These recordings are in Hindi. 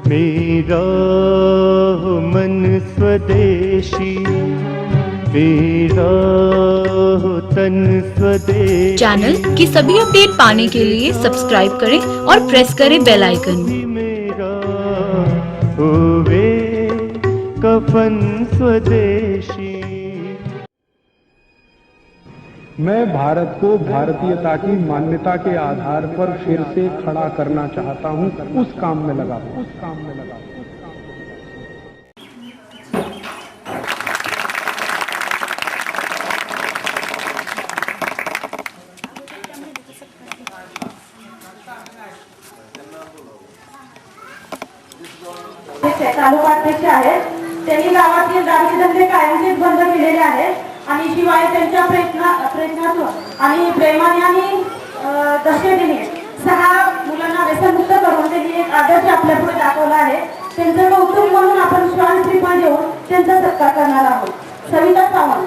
मेरा हो मन स्वदेशी, मेरा हो तन स्वदेशी। चैनल की सभी अपडेट पाने के लिए सब्सक्राइब करें और प्रेस करें बेल आइकन। मेरा होवे कफन स्वदेशी। मैं भारत को भारतीयता की मान्यता के आधार पर फिर से खड़ा करना चाहता हूं, उस काम में लगा हूं। तालुकाध्यक्ष आहेत, त्यांनी गावातील दारूचे धंदे कायमचेच बंद केलेले आहेत आणि शिवाय त्यांच्या प्रयत्नातून आणि प्रेमाने आणि दक्षतेने 6 मुलांना व्यसनमुक्त करून त्यांनी एक आदर्श आपल्या पुढे दाखवला आहे. त्यांचं कौतुक म्हणून आपण श्वान श्रीफळ देऊन त्यांचा सत्कार करणार आहोत. सविता सावंत.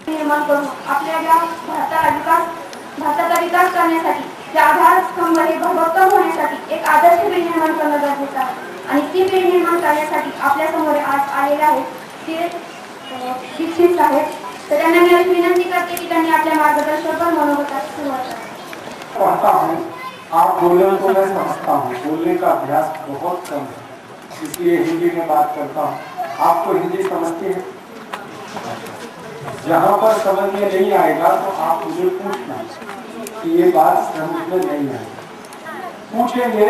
निर्माण करून आपल्या या भारताचा विकास करण्यासाठी आधार स्तंभ हे भक्कम होण्यासाठी एक आदर्श पिढी निर्माण करणं गरजेचं आहे. आणि ती पिढी निर्माण करण्यासाठी आपल्या समोर आज आलेले आहेत ते शिक्षित आहेत. तर त्यांना मी विनंती करते की त्यांनी आपल्या मार्गदर्शक मनोगतात सुरुवात पढ़ता हूँ, आप बोलने को मैं समझता हूँ, बोलने का अभ्यास बहुत कम है, इसलिए हिंदी में बात करता हूँ. आपको हिंदी समझते हैं? जहाँ पर समझ में नहीं आएगा तो आप मुझे पूछना कि ये बात समझ में नहीं आई. पूछेंगे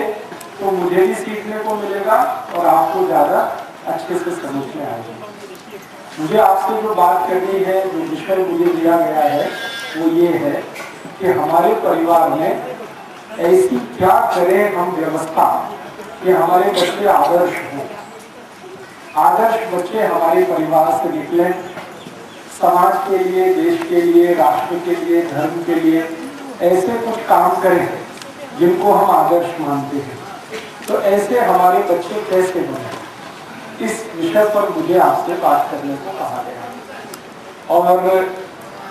तो मुझे भी सीखने को मिलेगा और आपको ज़्यादा अच्छे से समझ में आएगा. मुझे आपसे जो बात करनी है, जो विषय मुझे दिया गया है वो ये है कि हमारे परिवार में ऐसी क्या करें हम व्यवस्था कि हमारे बच्चे आदर्श हों. आदर्श बच्चे हमारे परिवार से निकले, समाज के लिए, देश के लिए, राष्ट्र के लिए, धर्म के लिए ऐसे कुछ काम करें जिनको हम आदर्श मानते हैं. तो ऐसे हमारे बच्चे कैसे बने, इस विषय पर मुझे आपसे बात करने को कहा गया. और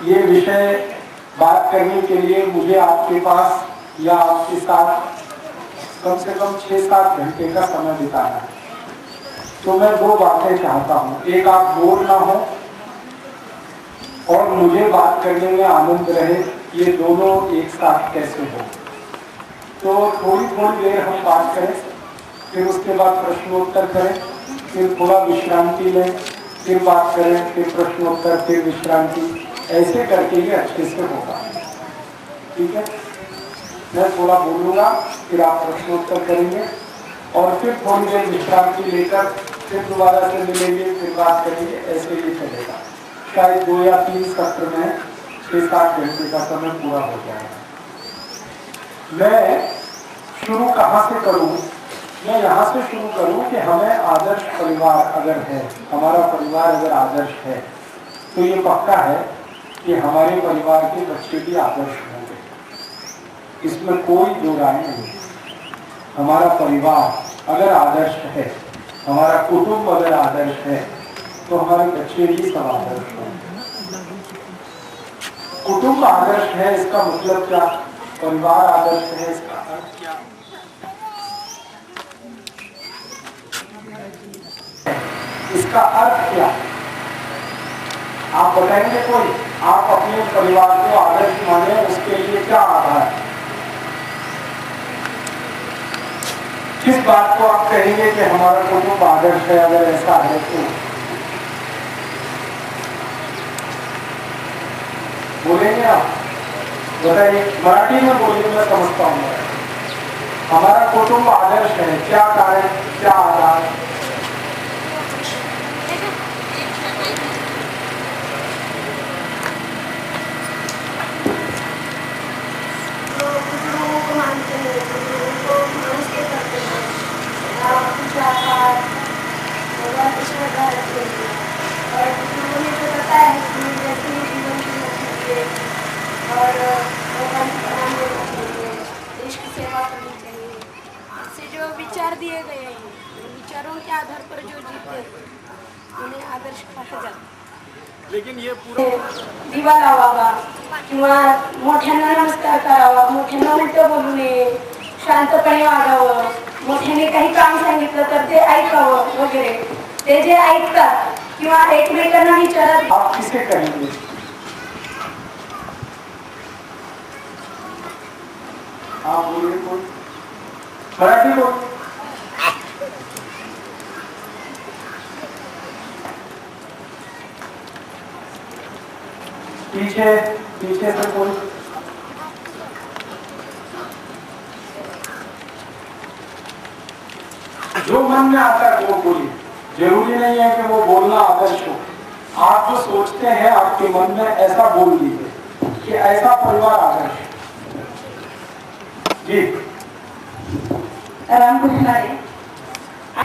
ये विषय बात करने के लिए मुझे आपके पास या आपके साथ कम से कम 6-7 घंटे का समय बिताना है. तो मैं 2 बातें चाहता हूँ. एक, आप बोर ना हो और मुझे बात करने में आनंद रहे. ये दोनों एक साथ कैसे हो. तो थोड़ी देर हम बात करें, फिर उसके बाद प्रश्नोत्तर करें, फिर थोड़ा विश्रांति लें, फिर बात करें, फिर प्रश्नोत्तर, फिर विश्रांति. ऐसे करके ये अच्छे से होगा. ठीक है, मैं थोड़ा बोलूँगा, फिर आप प्रश्नोत्तर करेंगे और फिर थोड़ी देर विश्रांति लेकर फिर दोबारा से मिलेंगे, फिर बात करेंगे. ऐसे ही चलेगा. शायद 2 या 3 सत्र में 6-7 घंटे का समय पूरा हो जाएगा. मैं शुरू कहाँ से करूँ? मैं यहाँ से शुरू करूँ कि हमें आदर्श परिवार अगर है, हमारा परिवार अगर आदर्श है तो ये पक्का है कि हमारे परिवार के बच्चे भी आदर्श होंगे. इसमें कोई दो राय नहीं. हमारा परिवार अगर आदर्श है, हमारा कुटुंब अगर आदर्श है तो हमारे बच्चे भी सब आदर्श होंगे. कुटुंब आदर्श है इसका मतलब क्या? परिवार आदर्श है इसका अर्थ क्या? इसका अर्थ क्या? आप बताएंगे कोई? आप अपने परिवार को आदर्श माने, उसके लिए क्या आधार है? किस बात को आप कहेंगे कि हमारा कुटुंब आदर्श है? अगर ऐसा है तो बोलेंगे आप? बताइए, मराठी में बोलिए, मैं समझता हूँ. हमारा कुटुंब आदर्श है, क्या कारण, क्या आधार? और देश की सेवा करनी चाहिए. से जो विचार दिए गए हैं, विचारों के आधार पर जो जीते उन्हें आदर्श कहा जाता. लेकिन ये पूरा दिवा लावावा किंवा मोठ्यांना नमस्कार करावा, मोठ्यांना उलटं बोलू नये, शांतपणे वागावं, मोठ्याने काही काम सांगितलं तर ते ऐकावं वगैरे. ते जे ऐकतात किंवा एकमेकांना विचारत. आप किसे कहेंगे? आप बोलिए कोई मराठी बोल. पीछे पीछे से कोई जो मन में आता है वो बोलिए. जरूरी नहीं है कि वो बोलना आदर्श हो. आप जो सोचते हैं आपके मन में ऐसा बोल दीजिए कि ऐसा परिवार आदर्श है. जी रामकृष्ण हरी.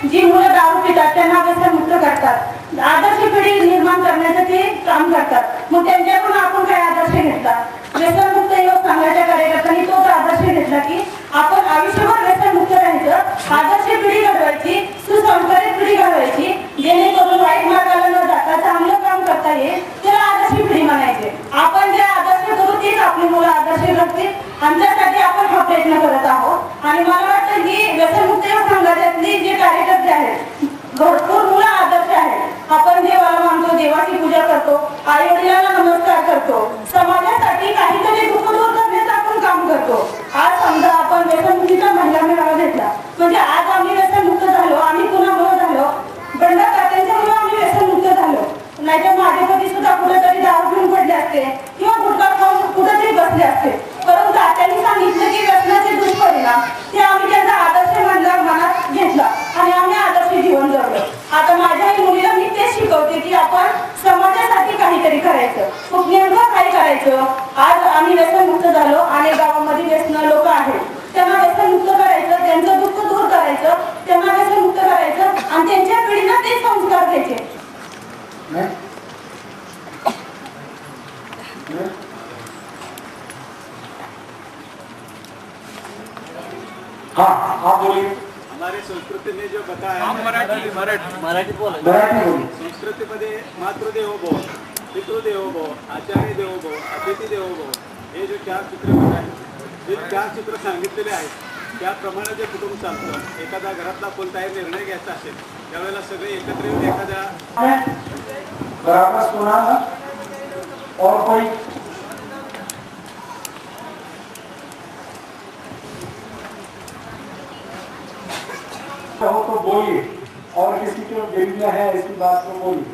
जी मुलं दारू पितात त्यांना व्यसनमुक्त करतात, आदर्श पिढी निर्माण करण्यासाठी काम करतात. मग त्यांच्याकडून आपण काय आदर्श घेतला? व्यसनमुक्त युवक संघाच्या कार्यकर्त्यांनी तोच आदर्श घेतला की आपण आयुष्यभर व्यसनमुक्त राहायचं, आदर्श पिढी घडवायची, सुसंस्कारित पिढी घडवायची, जेणेकरून वाईट मार्गाला न जाता चांगलं काम करता येईल, त्याला आदर्श पिढी म्हणायचे. आपण जे आदर्श करू तेच आपली मुलं आदर्श घडतील. आमच्यासाठी आपण हा प्रयत्न करत आहोत. आणि मला वाटतं की व्यसनमुक्त युवक संघातली जे कार्यकर्ते आहेत भरपूर मुलं आदर्श आहेत. आपण देवाला मानतो, देवाची पूजा करतो, आई वडिलांना नमस्कार करतो, समाजासाठी काहीतरी दुःख दूर करण्याचं आपण काम करतो. आज समजा आपण व्यसनमुक्तीचा महिला मेळावा घेतला, म्हणजे आज आम्ही व्यसनमुक्त झालो. आम्ही कुणामुळे झालो? बंडा तात्यांच्यामुळे आम्ही व्यसनमुक्त झालो. नाहीतर माझे पती सुद्धा कुठेतरी दारू पिऊन पडले असते किंवा गुटखा खाऊन कुठेतरी बसले असते. परंतु तात्यांनी सांगितलं की व्यसनाचे दुष्परिणाम ते आम्ही त्यांचा आदर्श मनात घेतला आणि आम्ही आदर्श जीवन जगलो. आता माझ्याही मुलीला मी तेच शिकवते की आपण समाजासाठी काहीतरी करायचं, खूप नेमकं काय करायचं. आज आम्ही व्यसनमुक्त झालो आणि गावामध्ये व्यसन लोक आहेत, त्यांना व्यसनमुक्त करायचं, त्यांचं दुःख दूर करायचं, त्यांना व्यसनमुक्त करायचं आणि त्यांच्या पिढीला ते संस्कार द्यायचे. हाँ आप बोलिए. हमारे संस्कृति ने जो बताया मराठी बोलिए. संस्कृतीमध्ये मातृदेवो भव, पितृदेवो भव, आचार्य देवो भव, अतिथी देवो भव हे जो 4 चित्रपट आहेत, हे 4 चित्र सांगितलेले आहेत. त्याप्रमाणे जे कुटुंब चालतं, एखादा घरातला कोणताही निर्णय घ्यायचा असेल त्यावेळेला सगळे एकत्र येऊन एखाद्या बराबर सुना ना. और कोई हो तो बोलिए, और किसी को दिल में है ऐसी बात तो बोलिए.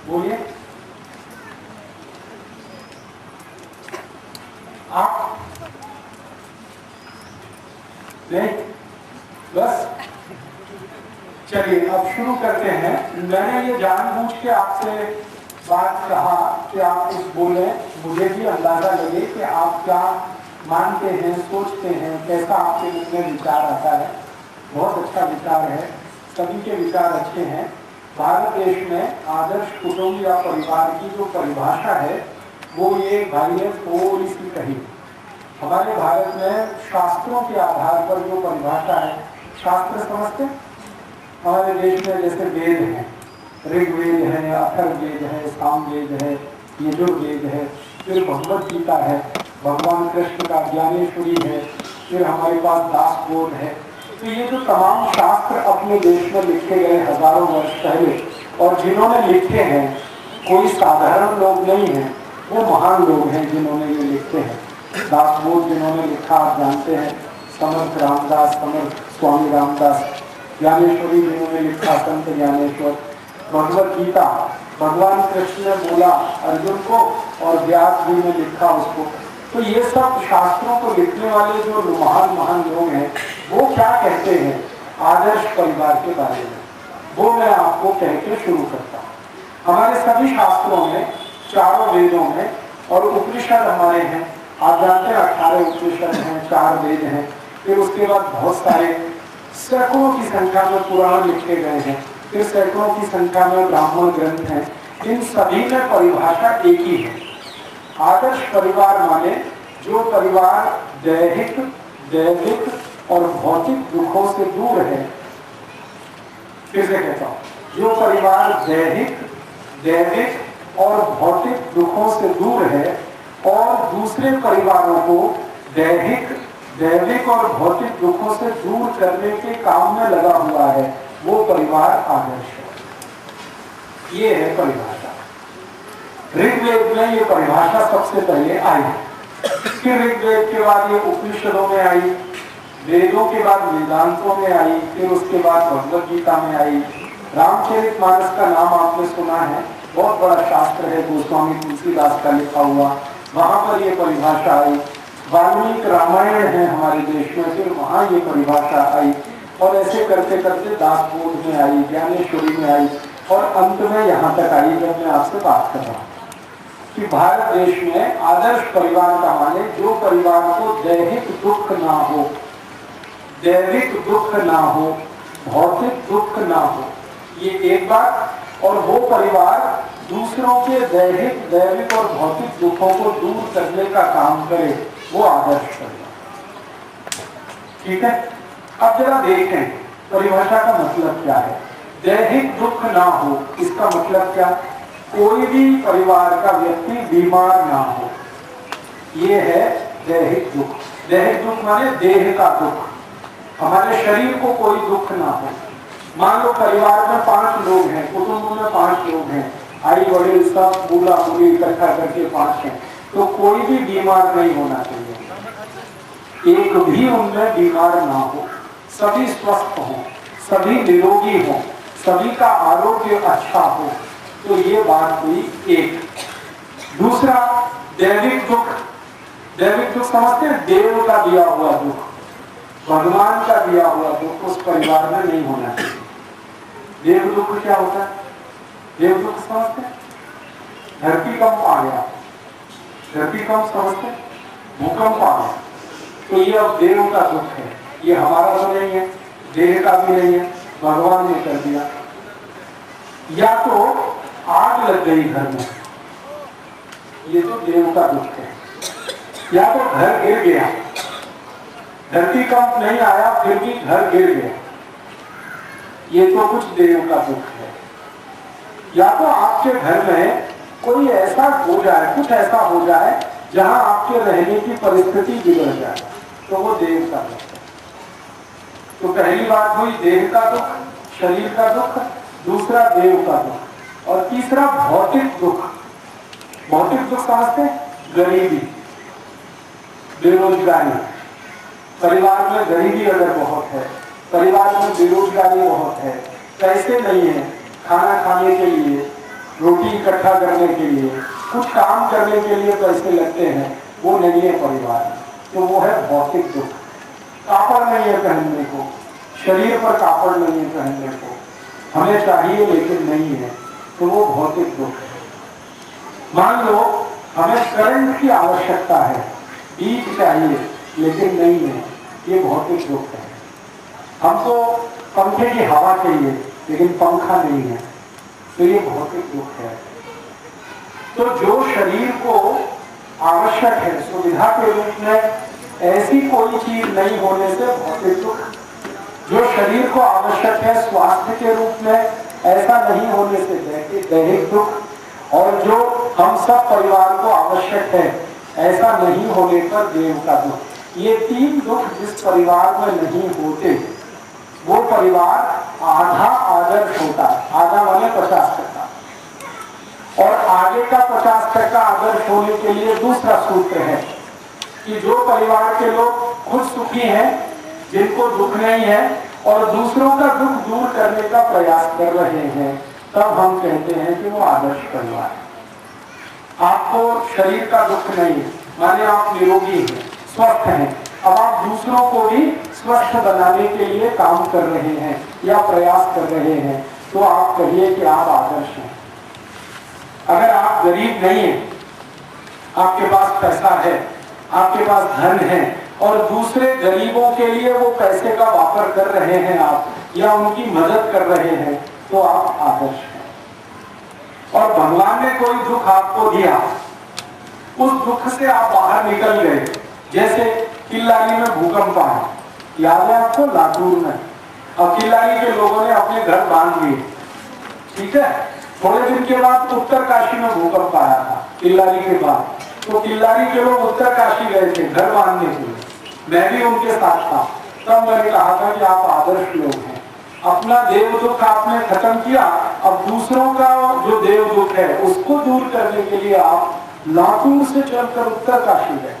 बोलिए. आप नहीं बस चलिए अब शुरू करते हैं. मैंने ये जानबूझ के आपसे बात कहा कि आप कुछ बोले, मुझे भी अंदाजा लगे कि आप क्या मानते हैं, सोचते हैं, कैसा आपके मन में विचार आता है. बहुत अच्छा विचार है, सभी के विचार अच्छे हैं. भारत देश में आदर्श कुटुंब या परिवार की जो परिभाषा है वो ये भाई है थोड़ी सी कही. हमारे भारत में शास्त्रों के आधार पर जो परिभाषा है, शास्त्र समझते हमारे देश में जैसे वेद हैं, ऋग्वेद है, अथर्ववेद है, सामवेद है, यजुर्वेद है, फिर भगवत गीता है, भगवान कृष्ण का ज्ञानेश्वरी है, फिर हमारे पास दासबोध है. तो ये जो तमाम शास्त्र अपने देश में लिखे गए हजारों वर्ष पहले, और जिन्होंने लिखे हैं कोई साधारण लोग नहीं हैं, वो महान लोग हैं जिन्होंने ये लिखे हैं. दासबोध जिन्होंने लिखा आप जानते हैं, समर्थ रामदास, समर्थ स्वामी रामदास. ज्ञानेश्वरी जिन्होंने लिखा, संत ज्ञानेश्वर. भगवत गीता भगवान कृष्ण ने बोला अर्जुन को और व्यास जी ने लिखा उसको. तो ये सब शास्त्रों को लिखने वाले जो महान लोग हैं वो क्या कहते हैं आदर्श परिवार के बारे में, वो मैं आपको कह के शुरू करता हूँ. हमारे सभी शास्त्रों में, चारों वेदों में और उपनिषद हमारे हैं. आप जानते हैं 18 उपनिषद हैं, 4 वेद हैं. फिर उसके बाद बहुत सारे सैकड़ों की संख्या में पुराण लिखे गए हैं. फिर सैकड़ों की संख्या में ब्राह्मण ग्रंथ हैं. इन सभी में परिभाषा एक ही है. आदर्श परिवार माने जो परिवार दैहिक, दैविक और भौतिक दुखों से दूर है। फिर से कहता हूं, जो परिवार दैहिक और भौतिक दुखों से दूर है और दूसरे परिवारों को दैविक और भौतिक दुखों से दूर करने के काम में लगा हुआ है, वो परिवार आदर्श है। ये है परिभाषा। ऋग्वेद में ये परिभाषा सबसे पहले आई, फिर ऋग्वेद के बाद ये उपनिषदों में आई, वेदों के बाद वेदांतों में आई, फिर उसके बाद भगवद गीता में आई। रामचरितमानस का नाम आपने सुना है, बहुत बड़ा शास्त्र है, गोस्वामी तुलसीदास का लिखा हुआ, वहां पर ये परिभाषा आई। वाल्मीकि रामायण है हमारे देश में, फिर वहां ये परिभाषा आई, और ऐसे करते करते दासबोध में आई, ज्ञानेश्वरी में आई, और अंत में यहाँ तक आई जब मैं आपसे बात कर रहा हूँ कि भारत देश में आदर्श परिवार का माने जो परिवार को दैहिक दुख ना हो, दैविक दुख ना हो, भौतिक दुख ना हो, ये एक बात। और वो परिवार दूसरों के दैविक और भौतिक दुखों को दूर करने का काम करे, वो आदर्श परिवार। ठीक है, अब जरा देखें परिभाषा का मतलब क्या है। दैहिक दुख ना हो, इसका मतलब क्या? कोई भी परिवार का व्यक्ति बीमार ना हो, ये है दैहिक दुख। दैहिक दुख माने देह का दुख, हमारे शरीर को कोई दुख ना हो। मान लो परिवार में 5 लोग हैं, कुटुंब में 5 लोग हैं, आई बड़े सब बूढ़ा बूढ़ी इकट्ठा करके 5 हैं, तो कोई भी बीमार नहीं होना चाहिए, एक भी उनमें बीमार ना हो, सभी स्वस्थ हो, सभी निरोगी हो, सभी का आरोग्य अच्छा हो, तो ये बात हुई एक। दूसरा दैविक दुख। दैविक दुख समझते हैं, देव का दिया हुआ दुख, भगवान का दिया हुआ दुख उस परिवार में नहीं होना चाहिए। देव दुख क्या होता है? देव दुख समझते हैं, धरतीकंप आ गया, धरतीकंप समझते, भूकंप आ गया, तो ये अब देव का दुख है, ये हमारा तो नहीं है, देह का भी नहीं है, भगवान ने कर दिया। या तो आग लग गई घर में, ये तो देव का दुख है। या तो घर गिर गया, धरतीकंप नहीं आया फिर भी घर गिर गया, ये तो कुछ देव का दुख है। या तो आपके घर में कोई ऐसा हो जाए, कुछ ऐसा हो जाए जहां आपके रहने की परिस्थिति बिगड़ जाए, तो वो देव का दुख है। तो पहली बात हुई देह का दुख, शरीर का दुख, दूसरा देव का दुख, और तीसरा भौतिक दुख। भौतिक दुख समझते, गरीबी, बेरोजगारी। परिवार में गरीबी अगर बहुत है, परिवार में बेरोजगारी बहुत है, पैसे नहीं है खाना खाने के लिए, रोटी इकट्ठा करने के लिए, कुछ काम करने के लिए पैसे लगते हैं, वो नहीं है परिवार, तो वो है भौतिक दुख। कापड़ नहीं है पहनने को, शरीर पर कापड़ नहीं है पहनने को, हमें चाहिए लेकिन नहीं है, तो वो भौतिक दुख है। मान लो हमें करंट की आवश्यकता है, बीज चाहिए लेकिन नहीं है, ये भौतिक दुख है। हमको पंखे की हवा चाहिए लेकिन पंखा नहीं है, तो ये भौतिक दुख है। तो जो शरीर को आवश्यक है सुविधा के रूप में, ऐसी कोई चीज नहीं होने से भौतिक दुख। जो शरीर को आवश्यक है स्वास्थ्य के रूप में, ऐसा नहीं होने से दैहिक दुख। और जो हम सब परिवार को आवश्यक है, ऐसा नहीं होने पर देव का दुख। ये 3 दुख जिस परिवार में नहीं होते, वो परिवार आधा आदर्श होता है। आधा माने 50%, और आगे का 50% आदर्श होने के लिए दूसरा सूत्र है कि जो परिवार के लोग खुद सुखी हैं, जिनको दुख नहीं है, और दूसरों का दुख दूर करने का प्रयास कर रहे हैं, तब हम कहते हैं कि वो आदर्श परिवार है। आपको शरीर का दुख नहीं है, माने आप निरोगी हैं, स्वस्थ हैं, अब आप दूसरों को भी स्वस्थ बनाने के लिए काम कर रहे हैं या प्रयास कर रहे हैं, तो आप कहिए कि आप आदर्श हैं। अगर आप गरीब नहीं हैं, आपके पास पैसा है, आपके पास धन है, और दूसरे गरीबों के लिए वो पैसे का वापर कर रहे हैं आप, या उनकी मदद कर रहे हैं, तो आप आदर्श हैं। और भगवान ने कोई दुख आपको दिया, उस दुख से आप बाहर निकल गए, जैसे किल्लारी में भूकंप आया, याद है आपको? लातूर में और किल्लारी के लोगों ने अपने घर बांध लिए। ठीक है, थोड़े दिन के बाद उत्तर काशी में भूकंप आया था किल्लारी के बाद, तो किल्लारी के लोग उत्तर काशी गए थे घर बांधने के लिए, मैं भी उनके साथ था। तब मैंने कहा था कि आप आदर्श लोग हैं, अपना देव दुख आपने खत्म किया, अब दूसरों का जो देव दुख है उसको दूर करने के लिए आप लातूर से चलकर उत्तर काशी गए।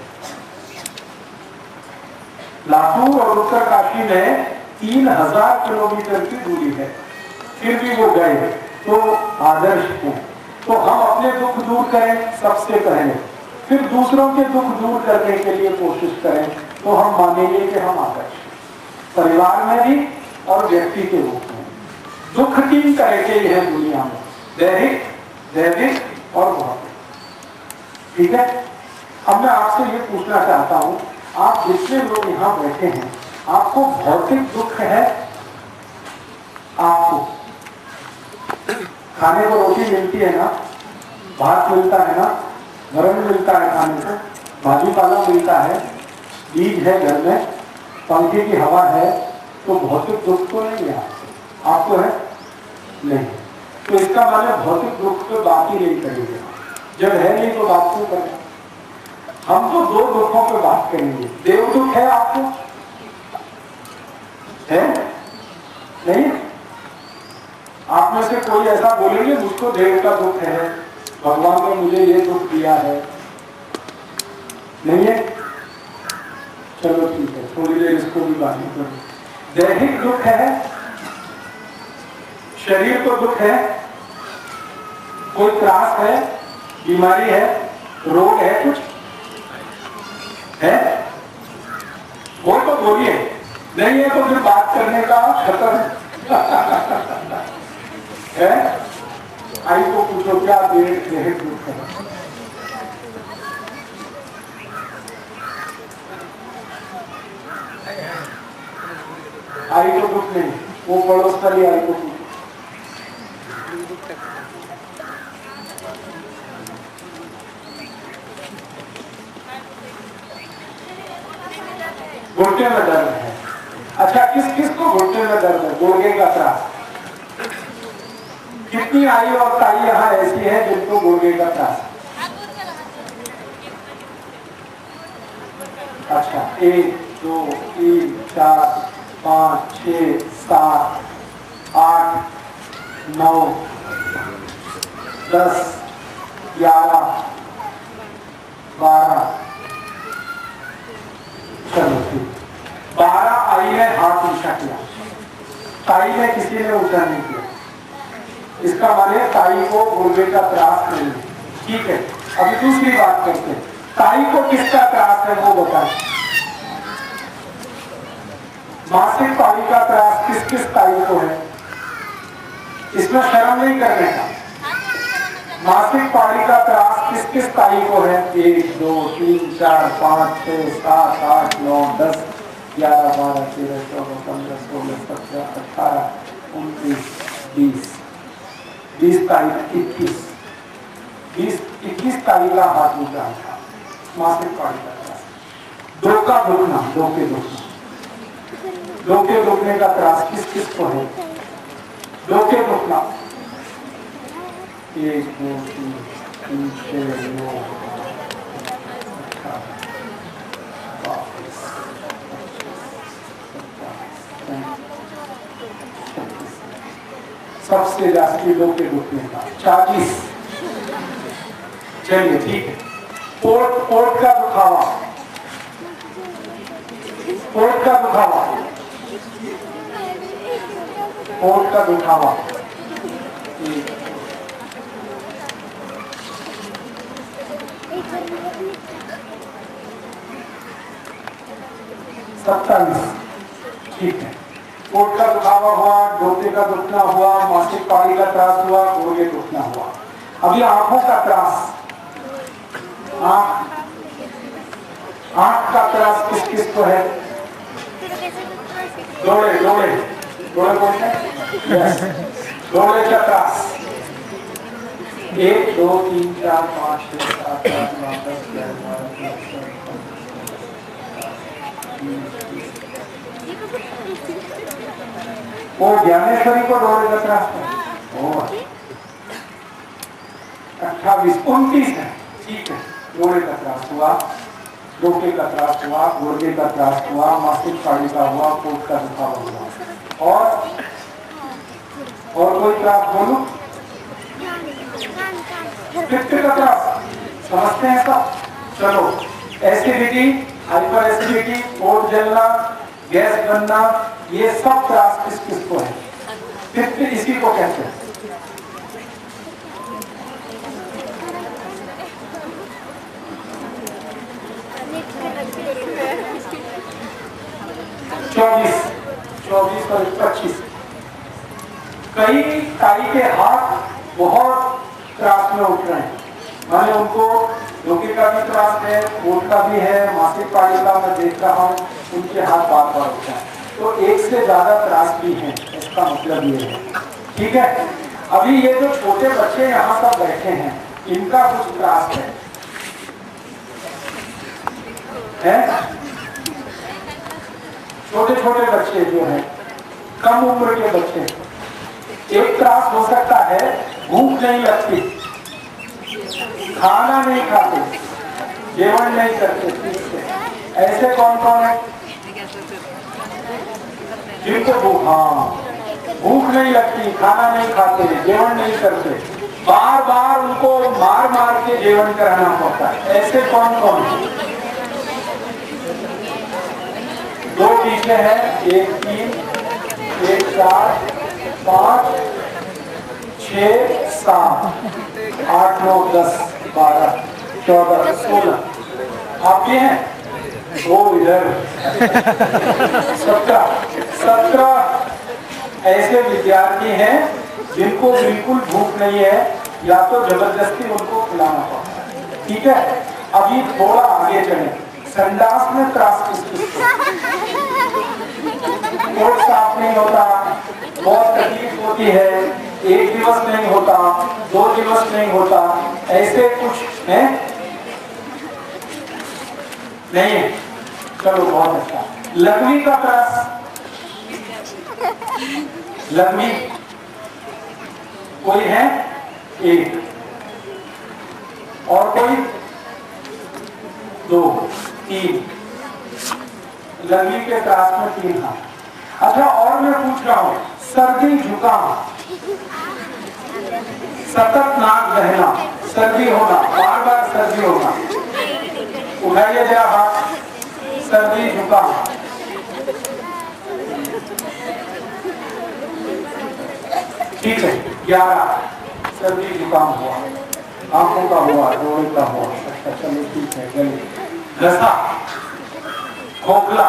लातूर और उत्तर काशी में 3000 किलोमीटर की दूरी है, फिर भी वो गए, तो आदर्श हैं। तो हम अपने दुख दूर करें सबसे पहले, फिर दूसरों के दुख दूर करने के लिए कोशिश करें, तो हम मानेंगे कि हम आदर्श हैं, परिवार में भी और व्यक्ति के रूप में। दुख 3 तरह के हैं दुनिया में, दैहिक, दैविक और भौतिक। ठीक है, अब मैं आपसे ये पूछना चाहता हूं, आप जितने लोग यहाँ बैठे हैं, आपको भौतिक दुख है? आपको खाने को रोटी मिलती है ना, भात मिलता है ना, गरम मिलता है खाने को, भाजी पाला मिलता है, बीज है घर में, पंखे की हवा है, तो भौतिक दुख तो नहीं है आपको? है नहीं, तो इसका मतलब भौतिक दुख पे बात ही नहीं करेंगे। जब है नहीं तो बात क्यों करें? हम तो 2 दुखों पे बात करेंगे। देव दुख है आपको? है नहीं? आप में से कोई ऐसा बोलेंगे मुझको देव का दुख है, भगवान ने मुझे ये दुख दिया है? नहीं है? चलो ठीक है, थोड़ी देर इसको भी बात करें। दैहिक दुख है, शरीर को दुख है, कोई त्रास है, बीमारी है, रोग है, कुछ है? वो तो बोलिए, नहीं है तो फिर बात करने का खतरा है। आई को पूछो क्या दैहिक दुख है? आई को दुख नहीं, वो पड़ोस वाली आई को पूछो। घुटने में दर्द है। अच्छा, किस किस को घुटने में दर्द है? गुर्गे का त्रास। कितनी आई और ताई यहाँ ऐसी है जिनको गुर्गे का त्रास? अच्छा, 1 2 3 4 5 6 7 8 9 10 11 12। चलो ठीक, 12 आई ने हाथ ऊंचा किया, ताई ने किसी ने ऊंचा नहीं किया, इसका मतलब ताई को गुर्गे का त्रास नहीं है। ठीक है, अभी दूसरी बात करते हैं, ताई को किसका त्रास है वो बताएं। मासिक पाली का त्रास किस किस ताई को है? इसमें शर्म नहीं करने का। मासिक पाली का त्रास किस किस ताई को है? 1 2 3 4 5 6 7 8 9 10 11 12 13 14 15 16 17 18 19 20 20 तारीख 21 तारीख का हाथ ऊंचा था। मासिक पाली का त्रास। दो का दुखना, दो के दुखने का त्रास किस किस को है? दो के दुखना 1 2 3 6 9 सबसे जास्ती लोग के दुखने का 40। चलिए ठीक है, पोट का दुखावा, पोट का दुखावा, पोट का दुखावा 27। ठीक है, पोट का दुखावा हुआ, डोके का दुखना हुआ, मासिक पाली का त्रास हुआ, गोगे दुखना हुआ। अभी आंखों का त्रास, आंख का त्रास किस किस को है? डोले बोलते हैं, डोले का त्रास 1 2 3 4 5 6 7 8 9 10 11 12 13 14 15 16 17 18 19 20 वो ज्ञानेश्वरी को डोरे का त्रास है। 28, 29 है, ठीक है। डोरे का त्रास हुआ, डोके का त्रास हुआ, गुर्दे का त्रास हुआ, मासिक पानी का हुआ, पेट का दुखावा हुआ, और कोई त्रास बोलो। पित्त का त्रास समझते हैं सब? चलो, एसिडिटी, हाइपर एसिडिटी, पेट जलना, गैस बनना, ये सब त्रास किस किस को है? पित्त इसी को कहते हैं। चौबीस और 25। कई ताई के हाथ बहुत त्रास में उठ रहे हैं, माने उनको धोखे का भी त्रास है, पेट का भी है, मासिक पानी का मैं देख रहा हूँ, उनके हाथ बार बार उठता है। तो एक से ज्यादा त्रास भी है, इसका मतलब ये है। ठीक है, अभी ये जो छोटे बच्चे यहाँ पर बैठे हैं, इनका कुछ त्रास है? छोटे छोटे बच्चे जो हैं, कम उम्र के बच्चे, एक त्रास हो सकता है भूख नहीं लगती, खाना नहीं खाते, सेवन नहीं करते ठीक से। ऐसे कौन कौन है जिनको भूख नहीं लगती, खाना नहीं खाते, सेवन नहीं करते, बार बार उनको मार मार के सेवन कराना पड़ता है, ऐसे कौन कौन है? दो पीछे हैं, 1 3 1 4 5 6 7 8 9 10 12 14 16 आपके हैं वो इधर 17 ऐसे विद्यार्थी हैं जिनको बिल्कुल भूख नहीं है, या तो जबरदस्ती उनको खिलाना पड़ता है। ठीक है, अभी थोड़ा आगे चलें। संडास में त्रास किस पेट साफ नहीं होता, बहुत तकलीफ होती है, 1 दिवस नहीं होता, 2 दिवस नहीं होता, ऐसे कुछ है? नहीं है, चलो बहुत अच्छा। लघवी का त्रास, लघवी कोई है? 1 और कोई 2 3 लघवी के त्रास में 3 हाथ। अच्छा, और मैं पूछ रहा हूं, सर्दी जुकाम, सतत नाक बहना, सर्दी होना, बार बार सर्दी होना, उठाइए जरा हाथ। सर्दी जुकाम, ठीक है। 11 सर्दी जुकाम हुआ, आंखों का हुआ, जोड़े का हुआ, अच्छा चलो ठीक है। गले, घसा, खोखला,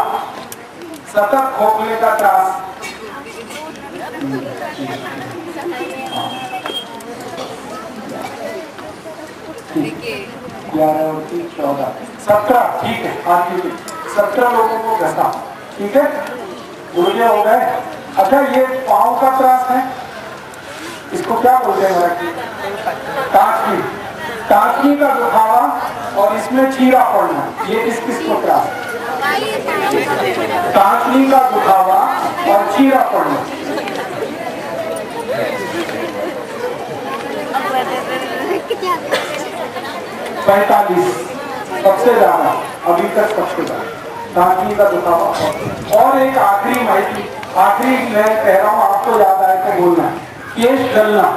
सतत खोखले का त्रास, 11 और 3 14 17 ठीक है। हाँ ठीक है, 17 लोगों को घसा, ठीक है, गुर्दे हो गए। अच्छा, ये पाँव का त्रास है, इसको क्या बोलते हैं मराठी? टाँचनी, टाँचनी का दुखावा और इसमें चीरा पड़ना, ये किस किस को त्रास है? टाँचनी का दुखावा और चीरा पड़ना। पैंतालीस सबसे ज्यादा, अभी तक सबसे ज्यादा टाँचनी का दुखावा। और एक आखिरी माहिती, आखिरी मैं कह रहा हूँ, आपको याद आए तो बोलना, केश जलना,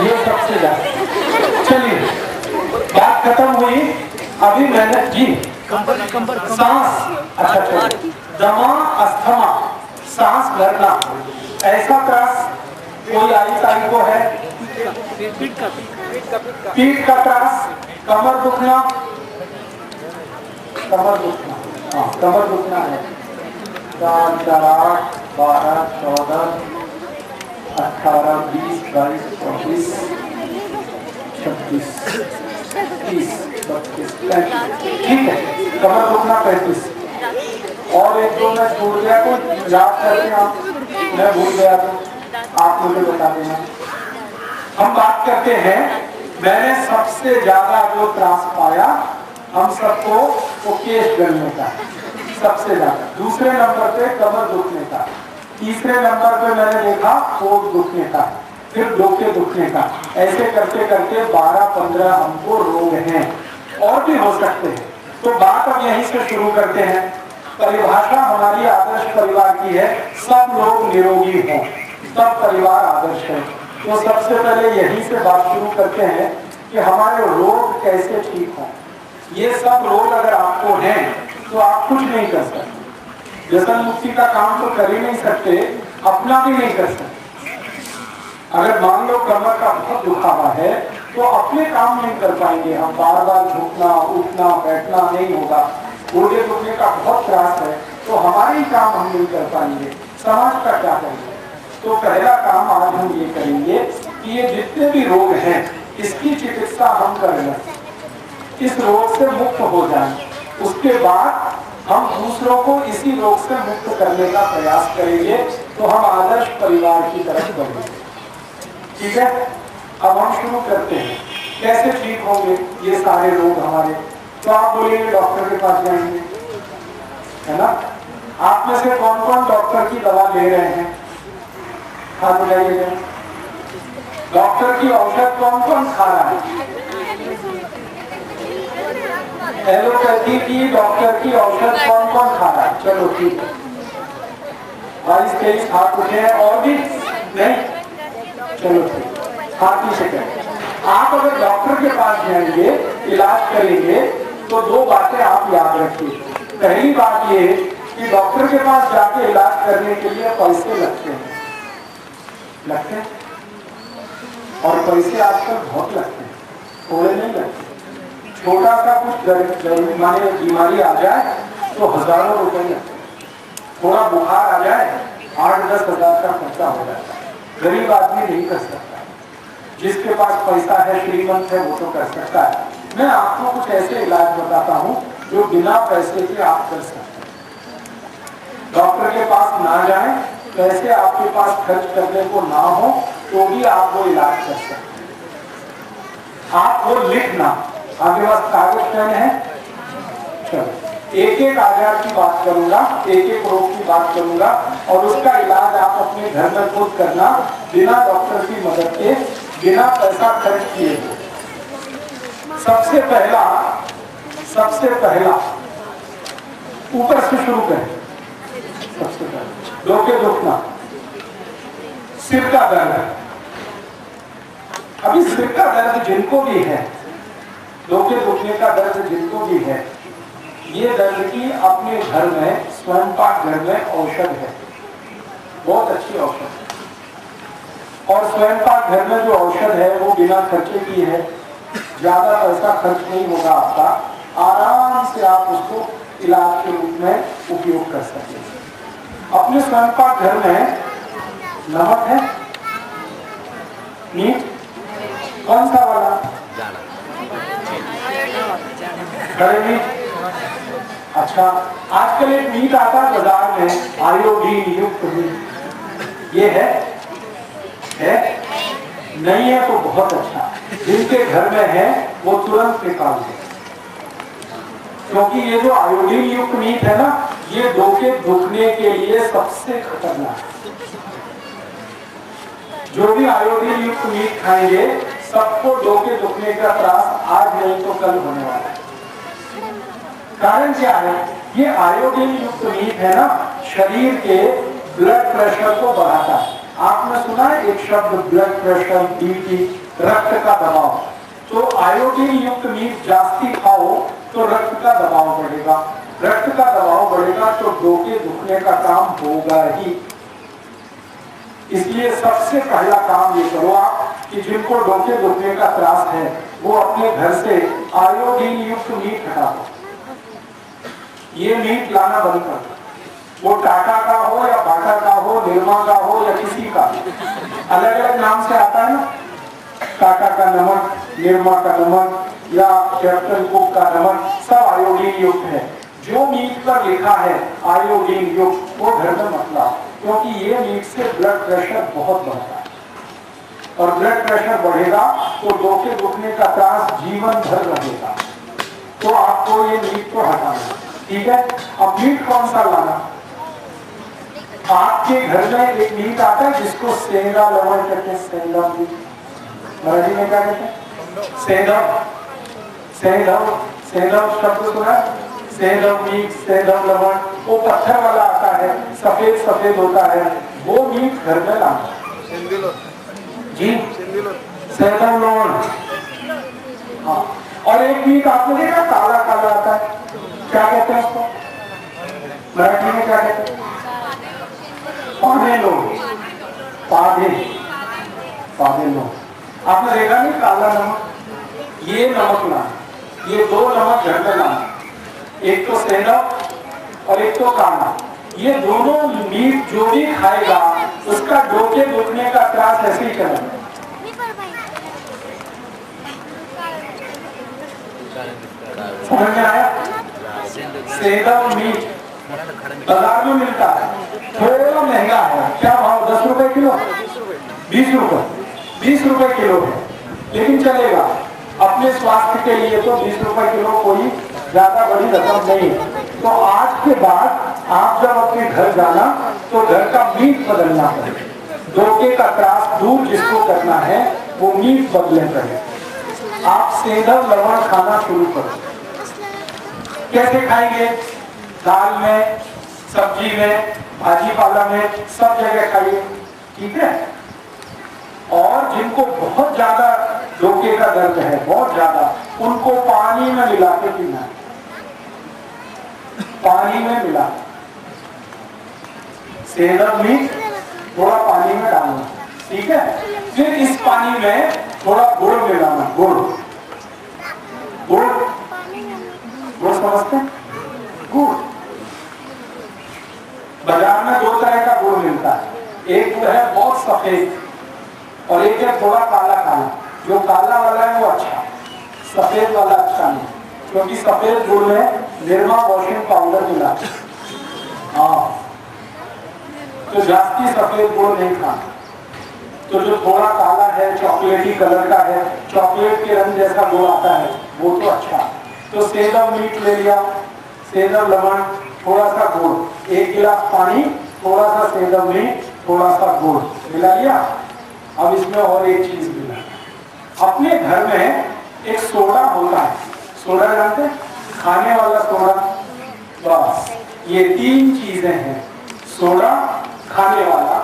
ये सबसे ज्यादा। चलिए, बात खत्म हुई। अभी मैंने जी सांस, अच्छा चलिए, दमा, अस्थमा, सांस भरना, ऐसा त्रास कोई आई को है? पीठ का त्रास, कमर दुखना, कमर दुखना, हाँ कमर दुखना है। 4 4 8 12 14 18 20 22 24 26 30 32 35, ठीक है। कमर दुखना 35। और एक दो मैं छोड़ गया, तो याद करके आप, मैं भूल गया तो आप मुझे बता देना। हम बात करते हैं, मैंने सबसे ज्यादा जो त्रास पाया हम सबको वो केश गलने का सबसे ज्यादा, दूसरे नंबर पे कमर दुखने का, तीसरे नंबर पे मैंने देखा कोट दुखने का, फिर डोके दुखने का। ऐसे करते करते 12-15 हमको रोग हैं, और भी हो सकते हैं। तो बात अब यहीं से शुरू करते हैं। परिभाषा हमारी आदर्श परिवार की है, सब लोग निरोगी हों, सब परिवार आदर्श है। तो सबसे पहले यहीं से बात शुरू करते हैं कि हमारे रोग कैसे ठीक हों। ये सब रोग अगर आपको हैं तो आप कुछ नहीं कर सकते। व्यसन मुक्ति का काम तो कर ही नहीं सकते, अपना भी नहीं कर सकते। अगर मान लो कमर का बहुत दुखावा है तो अपने काम नहीं कर पाएंगे हम, बार बार झुकना उठना बैठना नहीं होगा। गोडे दुखने का बहुत त्रास है तो हमारे ही काम हम नहीं कर पाएंगे, समाज का क्या करेंगे। तो पहला काम आज हम ये करेंगे कि ये जितने भी रोग हैं इसकी चिकित्सा हम कर लें, इस रोग से मुक्त हो जाएं। उसके बाद हम दूसरों को इसी रोग से मुक्त करने का प्रयास करेंगे, तो हम आदर्श परिवार की तरफ बढ़ेंगे। ठीक है, अब हम शुरू करते हैं कैसे ठीक होंगे ये सारे रोग हमारे। तो आप बोलेंगे डॉक्टर के पास जाएंगे, है ना। आप में से कौन कौन डॉक्टर की दवा ले रहे हैं, हाथ उठाइएगा। डॉक्टर की औषध कौन कौन खा रहा है? एलोपैथी की डॉक्टर की औषध कौन कौन खा रहा है? चलो ठीक है, 22-23 हाथ उठे हैं, और भी नहीं? चलो ठीक, हाथ ही से करें। आप अगर डॉक्टर के पास जाएंगे इलाज करेंगे तो दो बातें आप याद रखिए। पहली बात ये कि डॉक्टर के पास जाके इलाज करने के लिए पैसे लगते हैं, और पैसे आजकल बहुत लगते हैं, थोड़े नहीं लगते। छोटा सा कुछ माने बीमारी आ जाए तो हजारों रुपए लगते हैं, थोड़ा बुखार आ जाए 8-10 हजार का खर्चा हो जाता है। गरीब आदमी नहीं कर सकता, जिसके पास पैसा है, श्रीमंत है, वो तो कर सकता है। मैं आपको कुछ ऐसे इलाज बताता हूँ जो बिना पैसे के आप कर सकते हैं। डॉक्टर के पास ना जाएं, पैसे आपके पास खर्च करने को ना हो तो भी आप वो इलाज कर सकते हैं। आप वो लिखना, आपके पास कागज पेन है? चलो, एक एक आजार की बात करूंगा, एक एक रोग की बात करूंगा, और उसका इलाज आप अपने घर में खुद करना, बिना डॉक्टर की मदद के, बिना पैसा खर्च किए। सबसे पहला ऊपर से शुरू करें। सबसे पहले डोके दुखना, सिर का दर्द। अभी सिर का दर्द जिनको भी है, डोके दुखने का दर्द जिनको भी है, ये दर्द की अपने घर में, स्वयं पाक घर में औषध है, बहुत अच्छी औषध है। और स्वयं पाक घर में जो औषध है वो बिना खर्चे की है, ज्यादा पैसा खर्च नहीं होगा आपका, आराम से आप उसको इलाज के रूप में उपयोग कर सकते हैं। अपने स्वयं पाक घर में नमक है, मीट, कौन सा वाला? खड़े मीट। अच्छा, आजकल एक मीट आता है बाजार में, आयोडीन युक्त मीट, ये है नहीं है तो बहुत अच्छा। जिनके घर में है वो तुरंत निकाल दे, क्योंकि ये जो आयोडीन युक्त मीट है ना, ये डोके दुखने के लिए सबसे खतरनाक है। जो भी आयोडीन युक्त मीट खाएंगे सबको डोके दुखने का त्रास आज नहीं तो कल होने वाला है। कारण क्या है? ये आयोडीन युक्त मीट है ना, शरीर के ब्लड प्रेशर को बढ़ाता है। आपने सुना है एक शब्द ब्लड प्रेशर, बीपी, रक्त का दबाव। तो आयोडीन युक्त मीट जास्ती खाओ तो रक्त का दबाव बढ़ेगा, रक्त का दबाव बढ़ेगा तो डोके दुखने का काम होगा ही। इसलिए सबसे पहला काम ये करो आप कि जिनको डोके दुखने का त्रास है वो अपने घर से आयोडीन युक्त मीट हटा दो। ये मीट लाना बंद कर दो, वो टाटा का हो या बाटा का हो, निर्मा का हो या किसी का, अलग अलग नाम से आता है ना, टाटा का नमक, निर्मा का नमक या कैप्टन कुक का नमक, सब आयोडीन युक्त है। जो मीट पर लिखा है आयोडीन युक्त वो घर में मत लाओ, क्योंकि ये मीट से ब्लड प्रेशर बहुत बढ़ता है, और ब्लड प्रेशर बढ़ेगा तो डोके दुखने का त्रास जीवन भर रहेगा। तो आपको ये मीट को हटाना है, ठीक है। अब मीट कौन सा लाना? आपके घर में एक मीट आता है जिसको सेंधा लवण कहते हैं, सेंधा मीट, मराठी में क्या कहते हैं? सेंधव, सेंधव, सेंधव शब्द सुना? सेंधव मीट, सेंधव लवण, वो पत्थर वाला आता है, सफेद सफेद होता है, वो मीट घर में लाना जी, सेंधव लवण। हाँ, और एक मीट आपने देखा काला काला आता है, क्या कहते हैं उसको? मराठी में क्या कहते हैं? पाने लो, पाने, पाने लो। आपने देखा नहीं काला नमक? ये नमक लाना, ये दो नमक घर में लाना, एक तो सेंधव और एक तो काला। ये दोनों मीट जो भी खाएगा उसका डोके दुखने का त्रास ऐसे ही चलेगा। समझ में आया? सेंधव मीट बाजार में मिलता है, थोड़ा महंगा है। क्या भाव? 10 रुपए किलो, 20 रुपए, 20 रुपए किलो है, लेकिन चलेगा। अपने स्वास्थ्य के लिए तो 20 रुपए किलो कोई ज्यादा बड़ी रकम नहीं है। तो आज के बाद आप जब अपने घर जाना तो घर का मीट बदलना पड़ेगा। डोके का त्रास दूर जिसको करना है वो मीट बदले पड़े। आप सेंधव लवण खाना शुरू करो। कैसे खाएंगे? दाल में, सब्जी में, भाजी पाला में, सब जगह खाइए, ठीक है। और जिनको बहुत ज्यादा डोके का दर्द है, बहुत ज्यादा, उनको पानी में मिला के पीना है, पानी में मिला। सेंधव मीट थोड़ा पानी में डालना, ठीक है। फिर इस पानी में थोड़ा गुड़ मिलाना, गुड़, गुड़, गुड़ समझते हैं? गुड़ बाजार में दो तरह का गुड़ मिलता है, एक तो है बहुत सफेद और एक है थोड़ा काला काला। जो काला वाला है वो अच्छा, सफेद वाला अच्छा नहीं, क्योंकि सफेद गुड़ में निर्मा वॉशिंग पाउडर मिला। हाँ, तो जास्ती सफेद गुड़ नहीं खाना। तो जो थोड़ा काला है, चॉकलेटी कलर का है, चॉकलेट के रंग जैसा गुड़ आता है, वो तो अच्छा। तो सेंधव मीट ले लिया, सेंधव लवण, थोड़ा सा गुड़, 1 गिलास पानी, थोड़ा सा सेंधव मीट, थोड़ा सा गुड़ मिला लिया। अब इसमें और एक चीज मिला, अपने घर में एक सोडा होता है, सोडा जानते हैं? खाने वाला सोडा। बस ये 3 चीजें हैं, सोडा, खाने वाला,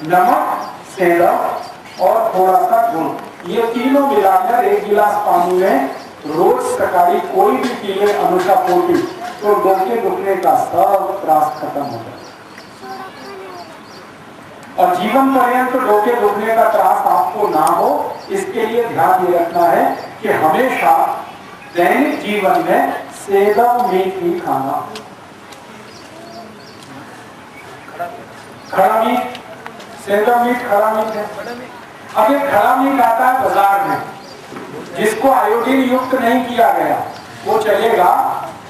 नमक, सेंधव और थोड़ा सा गुड़। ये तीनों मिलाकर 1 गिलास पानी में रोज सकाली कोई भी पी ले अनुषा पोटी, तो डोके दुखने का सब त्रास खत्म हो जाए। और जीवन पर्यंत डोके दुखने का त्रास आपको ना हो, इसके लिए ध्यान ये रखना है कि हमेशा दैनिक जीवन में सेंधव मीट ही खाना। खड़ा मीट, सेंधव मीट खड़ा मीट है। अब एक खड़ा मीट आता है बाजार में, जिसको आयोडीन युक्त नहीं किया गया, वो चलेगा,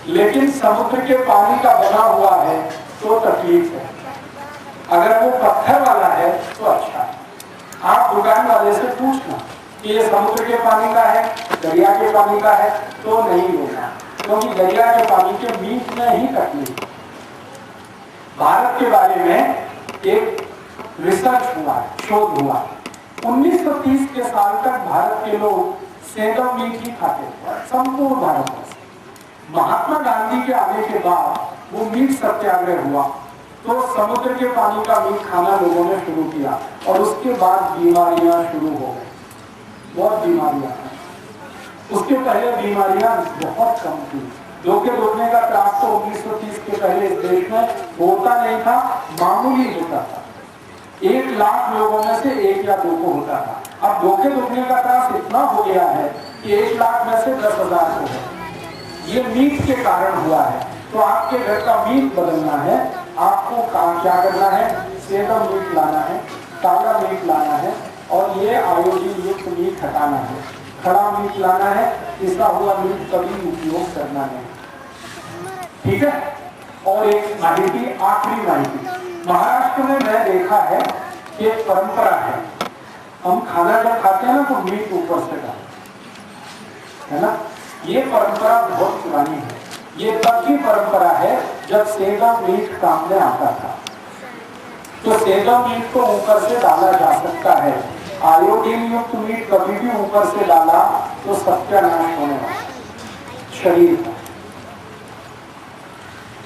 लेकिन समुद्र के पानी का बना हुआ है तो तकलीफ है। अगर वो पत्थर वाला है तो अच्छा है। आप दुकान वाले से पूछना कि ये समुद्र के पानी का है, दरिया के पानी का है, तो नहीं लेना, क्योंकि दरिया के पानी के मीट में ही तकलीफ। भारत के बारे में एक रिसर्च हुआ, शोध हुआ, 1930 के साल तक भारत के लोग सेंधव मीट ही खाते थे, संपूर्ण भारतवर्ष। महात्मा गांधी के आने के बाद वो मीट सत्याग्रह हुआ, तो समुद्र के पानी का मीट खाना लोगों ने शुरू किया, और उसके बाद बीमारियां शुरू हो गई, बहुत बीमारियां। उसके पहले बीमारियां बहुत कम थी। डोके दुखने का त्रास तो 1930 के पहले इस देश में होता नहीं था, मामूली होता था। 1 लाख लोगों में से 1 या 2 को होता था। अब डोके दुखने का त्रास इतना हो गया है कि 1 लाख में से 10,000 को है। ये मीट के कारण हुआ है। तो आपके घर का मीट बदलना है, आपको क्या करना है? सेंधव मीट लाना है, काला मीट लाना है, और ये आयोडीन युक्त मीट हटाना है। खड़ा मीट लाना है, पिसा हुआ मीट कभी उपयोग करना नहीं, ठीक है। और एक माहिती, आखिरी माहिती, महाराष्ट्र में मैं देखा है कि एक परंपरा है, हम खाना जब खाते हैं ना तो मीट ऊपर से डालते है ना, ये परंपरा बहुत पुरानी है। ये तब की परंपरा है जब सेंधव मीट काम में आता था। तो सेंधव मीट को ऊपर से डाला जा सकता है, आयोडीन युक्त मीट कभी भी ऊपर से डाला तो सत्यानाश होने वाला शरीर का।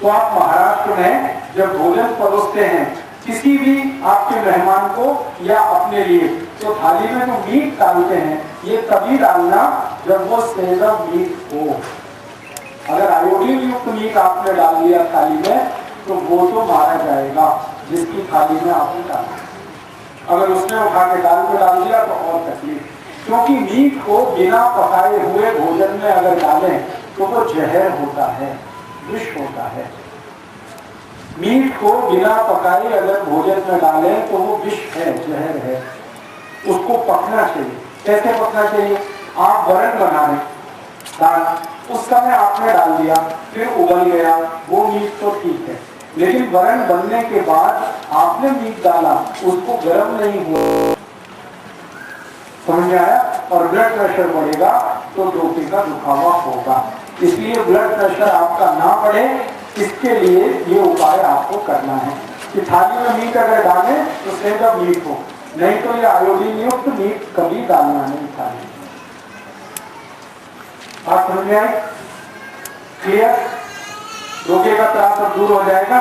तो आप महाराष्ट्र में जब भोजन परोसते हैं किसी भी आपके मेहमान को या अपने लिए, तो थाली में जो मीट डालते हैं ये तभी डालना जब वो सेंधव मीट हो। अगर आयोडीन युक्त मीट आपने डाल दिया थाली में तो वो तो मारा जाएगा जिसकी थाली में आपने डाला। अगर उसने उठा के दाल में डाल दिया तो और तकलीफ, क्योंकि मीट को बिना पकाए हुए भोजन में अगर डालें तो वो जहर होता है, विष होता है। मीट को बिना पकाए अगर भोजन में डालें तो वो विष है, जहर है। उसको पकना चाहिए। कैसे पकना चाहिए? आप वरण बना रहे दाल, उस समय आपने डाल दिया, फिर उबल गया, वो मीट तो ठीक है, लेकिन वरण बनने के बाद आपने मीट डाला, उसको गर्म नहीं हुआ, समझ में आया? और ब्लड प्रेशर बढ़ेगा तो डोके का दुखावा होगा। इसलिए ब्लड प्रेशर आपका ना बढ़े, इसके लिए ये उपाय आपको करना है कि थाली में मीट अगर डालें तो सेंधव मीट हो, नहीं तो ये आयोडीन युक्त मीट कभी डालना नहीं थाली। आप समझ में आई? क्लियर? रोगे का त्रास अब दूर हो जाएगा।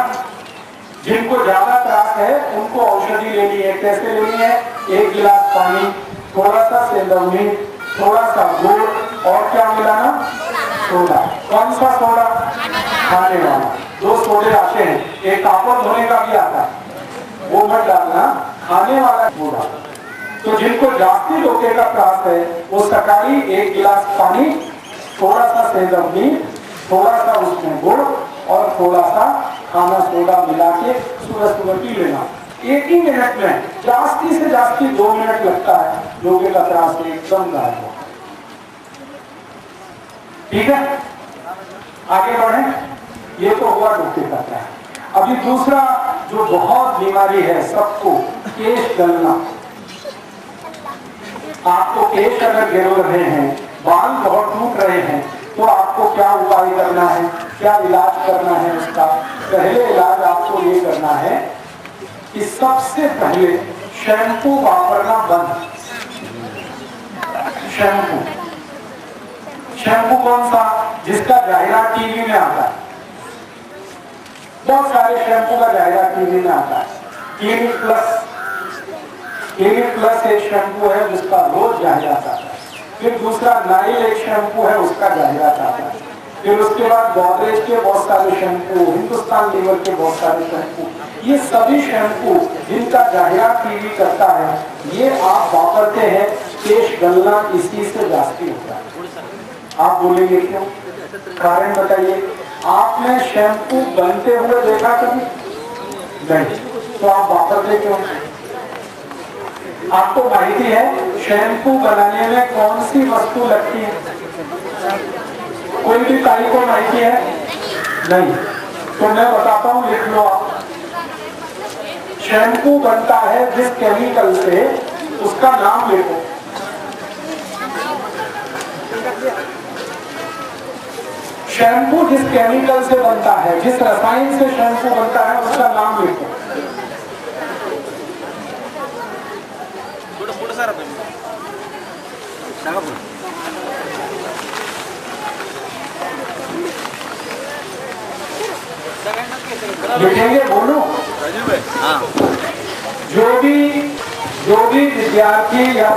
जिनको ज्यादा त्रास है उनको औषधि लेनी है। कैसे लेनी है? 1 गिलास पानी, थोड़ा सा सेंधव मीट, थोड़ा सा गुड़ और क्या मिलाना? सोडा। कौन सा सोडा? खाने वाला। 2 सोडे आते हैं, एक कापड़ धोने का भी आता है, वो मत डालना, खाने वाला सोडा। तो जिनको जास्ती रोके का त्रास है वो सकाली 1 गिलास पानी, थोड़ा सा सेंधव मीट, थोड़ा सा उसमें गुड़ और थोड़ा सा खाना सोडा मिला के सुबह सुबह पी लेना। 1 ही मिनट में, जास्ती से जास्ती 2 मिनट लगता है, रोगे का त्रास एकदम गायब हो। ठीक है, आगे बढ़े। ये तो हुआ डोके का त्रास। अभी दूसरा जो बहुत बीमारी है सबको, केश गलना। आपको केश अगर गिर रहे हैं, बाल बहुत टूट रहे हैं, तो आपको क्या उपाय करना है, क्या इलाज करना है? उसका पहले इलाज आपको ये करना है कि सबसे पहले शैम्पू वापरना बंद। शैम्पू कौन सा? जिसका जाहिरात टीवी में आता है। बहुत सारे शैम्पू का जाहिरात टीवी में आता है। क्लिनिक प्लस एक शैम्पू है जिसका रोज जाहिरात आता है। फिर दूसरा नाइल एक शैम्पू है, उसका जाहिरात आता है। फिर उसके बाद गोदरेज के बहुत सारे शैम्पू, हिंदुस्तान लीवर के बहुत सारे शैम्पू, ये सभी शैम्पू जिनका जाहिरात टीवी करता है, ये आप वापरते हैं, केश गलना इसी से जास्ती होता है। आप बोलेंगे क्यों? कारण बताइए। आपने शैम्पू बनते हुए देखा कभी? नहीं, तो आप वापरते क्यों? आपको माहिती है शैम्पू बनाने में कौन सी वस्तु लगती है? कोई भी काई को माहिती है? नहीं, तो मैं बताता हूँ, लिख लो आप। शैम्पू बनता है जिस केमिकल से, उसका नाम लिखो। शैम्पू जिस केमिकल से बनता है, जिस रसायन से शैम्पू बनता है, उसका नाम लिखो। लिखेंगे? बोलो। जो भी विद्यार्थी या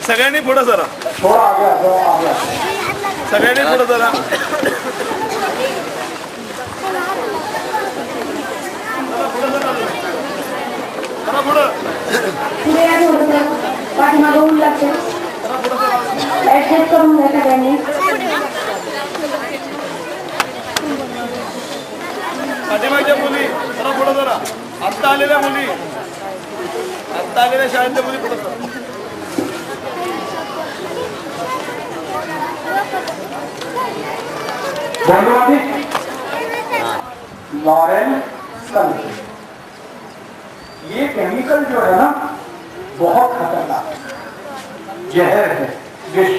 सगळ्यांनी पुढे जरा, थोड़ा आ गया सगळ्यांनी पुढे जरा। पाठीमागे ऊन लागते, ऍडजस्ट करून घ्या सगळ्यांनी। पाठीमागच्या मुली जरा पुढे जरा, आत्ता आलेल्या मुली, आत्ता आलेल्या शाळेतल्या मुली पुढे जरा। बोलो अभी। लॉरेल सन, ये केमिकल जो है ना बहुत खतरनाक है, जहर है। विष।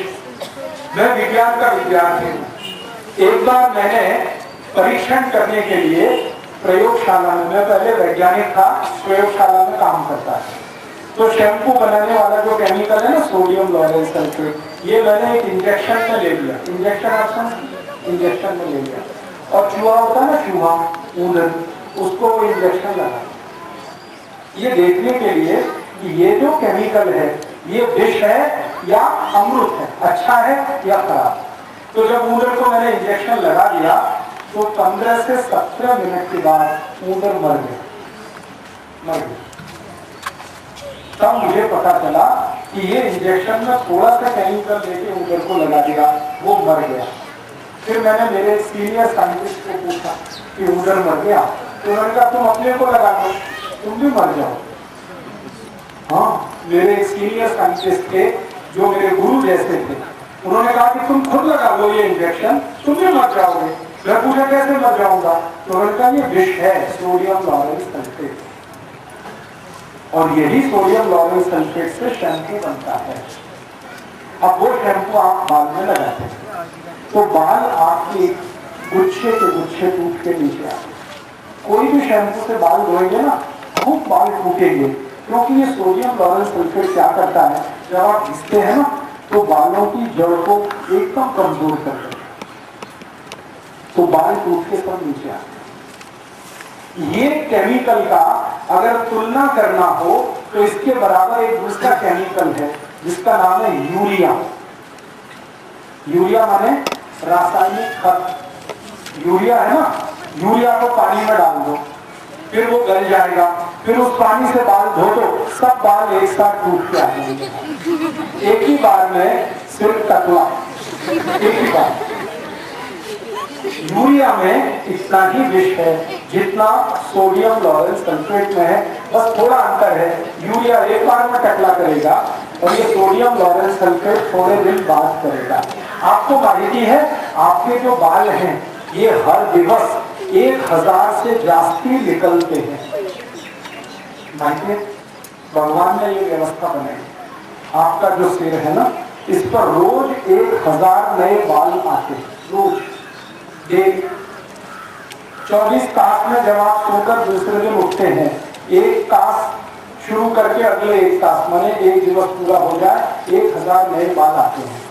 मैं विज्ञान का विद्यार्थी हूँ। एक बार मैंने परीक्षण करने के लिए प्रयोगशाला में, मैं पहले वैज्ञानिक था, प्रयोगशाला में काम करता था, तो शैम्पू बनाने वाला जो केमिकल है ना, सोडियम लॉरेल सल्फेट, ये मैंने एक इंजेक्शन में ले लिया। इंजेक्शन में ले लिया और चूहा होता है ना, चूहा ऊंदर, उसको वो इंजेक्शन लगा, ये देखने के लिए कि ये जो केमिकल है ये विष है या अमृत है, अच्छा है या खराब। तो जब ऊंदर को मैंने इंजेक्शन लगा दिया तो 15 से 17 मिनट के बाद ऊंदर मर गया। तब मुझे पता चला कि ये इंजेक्शन में थोड़ा सा केमिकल लेके ऊंदर को लगा दिया, वो मर गया। फिर मैंने मेरे सीनियर साइंटिस्ट को पूछा कि ऊंदर मर गया, तो उन्होंने कहा तुम अपने को लगा दो, तुम भी मर जाओ। हाँ, मेरे सीनियर साइंटिस्ट थे जो मेरे गुरु जैसे थे, उन्होंने कहा कि तुम खुद लगा लो ये इंजेक्शन, तुम भी मर जाओगे। मैं पूछा कैसे मर जाऊंगा, तो उन्होंने कहा ये विष है, सोडियम लॉरेल सल्फेट, और यही सोडियम लॉरेल सल्फेट से शैम्पू बनता है। अब वो शैम्पू आप बाल में लगाते हैं तो बाल आपके गुच्छे के गुच्छे टूट के नीचे आते। कोई भी शैम्पू से बाल धोएंगे ना, खूब बाल टूटेंगे, क्योंकि ये सोडियम लॉरेल सल्फेट क्या करता है, जब आप घिसते हैं ना तो बालों की जड़ को एकदम कमजोर कर देता है, तो बाल टूट के सब नीचे आते। ये केमिकल का अगर तुलना करना हो तो इसके बराबर एक दूसरा केमिकल है जिसका नाम है यूरिया। यूरिया माने रासायनिक खत। यूरिया है ना, यूरिया को पानी में डाल दो, फिर वो गल जाएगा, फिर उस पानी से बाल धो दो, सब बाल एक साथ टूट के आ जाएंगे। एक ही बार में सिर्फ टकला, एक ही बार। यूरिया में इतना ही विष है जितना सोडियम लॉरेल सल्फेट में है, बस थोड़ा अंतर है। यूरिया एक बार में टकला करेगा और ये सोडियम लॉरेल सल्फेट थोड़े दिन बाद करेगा। आपको माहिती है आपके जो बाल हैं ये हर दिवस 1000 से जास्ती निकलते हैं। माहिती है, भगवान ने ये व्यवस्था बनाई। आपका जो सिर है ना, इस पर रोज 1000 नए बाल आते हैं, रोज। 24 तास में जब आप सोकर दूसरे दिन उठते हैं, एक तास शुरू करके अगले एक तास, माने एक दिवस पूरा हो जाए, 1000 नए बाल आते हैं।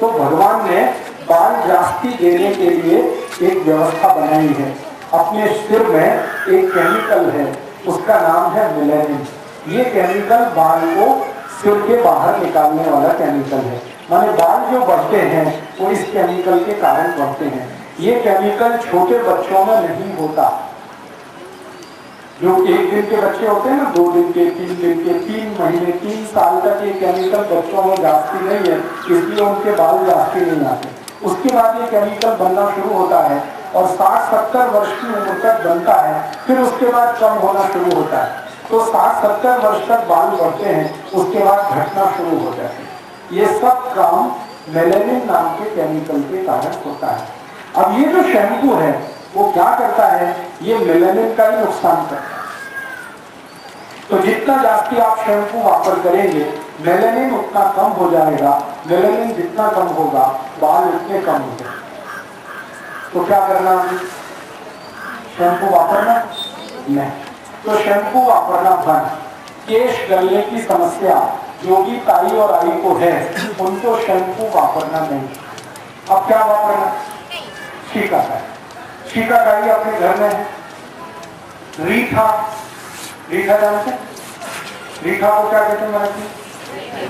तो भगवान ने बाल जास्ती देने के लिए एक व्यवस्था बनाई है। अपने सिर में एक केमिकल है, उसका नाम है मेलानिन। ये केमिकल बाल को सिर के बाहर निकालने वाला केमिकल है। माने बाल जो बढ़ते हैं वो इस केमिकल के कारण बढ़ते हैं। ये केमिकल छोटे बच्चों में नहीं होता। जो 1 दिन के बच्चे होते हैं ना, 2 दिन के, 3 दिन के, 3 महीने, 3 साल तक ये केमिकल बच्चों में जास्ती नहीं है, इसलिए उनके बाल जास्ती नहीं आते। उसके बाद ये केमिकल बनना शुरू होता है और 60-70 वर्ष की उम्र तक बनता है, फिर उसके बाद कम होना शुरू होता है। तो 60-70 वर्ष तक बाल बढ़ते हैं, उसके बाद घटना शुरू हो जाते हैं। ये सब काम मेलानिन नाम के केमिकल के कारण होता है। अब ये जो शैम्पू है वो क्या करता है, ये मेलानिन का ही नुकसान करता है। तो जितना जास्ती आप शैम्पू वापर करेंगे मेलानिन उतना कम हो जाएगा। मेलानिन जितना कम होगा बाल उतने कम हो जाएंगे। तो क्या करना, शैम्पू वापरना नहीं, तो शैम्पू वापरना बंद। केश गलने की समस्या जो कि ताई और आई को है, उनको शैम्पू वापरना नहीं। अब क्या वापरना, शिकाकाई। शिकाकाई अपने घर में है। रीठा, रीठा जानते, रीठा को क्या कहते हैं,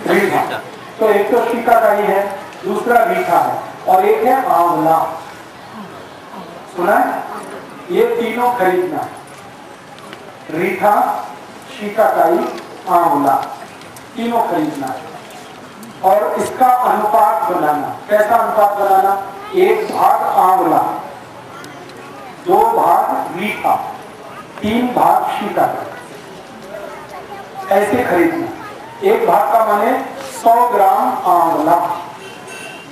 रीठा। तो एक तो शिकाकाई है, दूसरा रीठा है, और एक है आंवला। सुना है, ये तीनों खरीदना, रीठा, शिकाकाई, आंवला, तीनों खरीदना है। और इसका अनुपात बनाना। कैसा अनुपात बनाना, 1 भाग आंवला, 2 भाग रीठा, 3 भाग शिकाकाई, ऐसे खरीदना। 1 भाग का माने 100 ग्राम आंवला,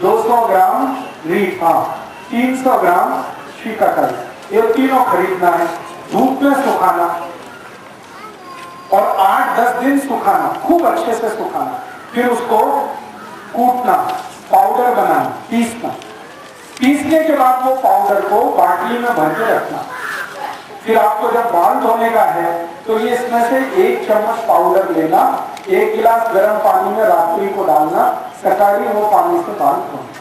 200 ग्राम रीठा, 300 ग्राम शिकाकाई, ये तीनों खरीदना है। धूप में सुखाना और 8-10 दिन सुखाना, खूब अच्छे से सुखाना। फिर उसको कूटना, पाउडर बनाना, पीसना। पीसने के बाद वो पाउडर को बाटली में भर के रखना। फिर आपको जब बाल धोने का है तो ये इसमें से 1 चम्मच पाउडर लेना, 1 गिलास गर्म पानी में रात्रि को डालना, सकाली वो पानी से बाल धोना।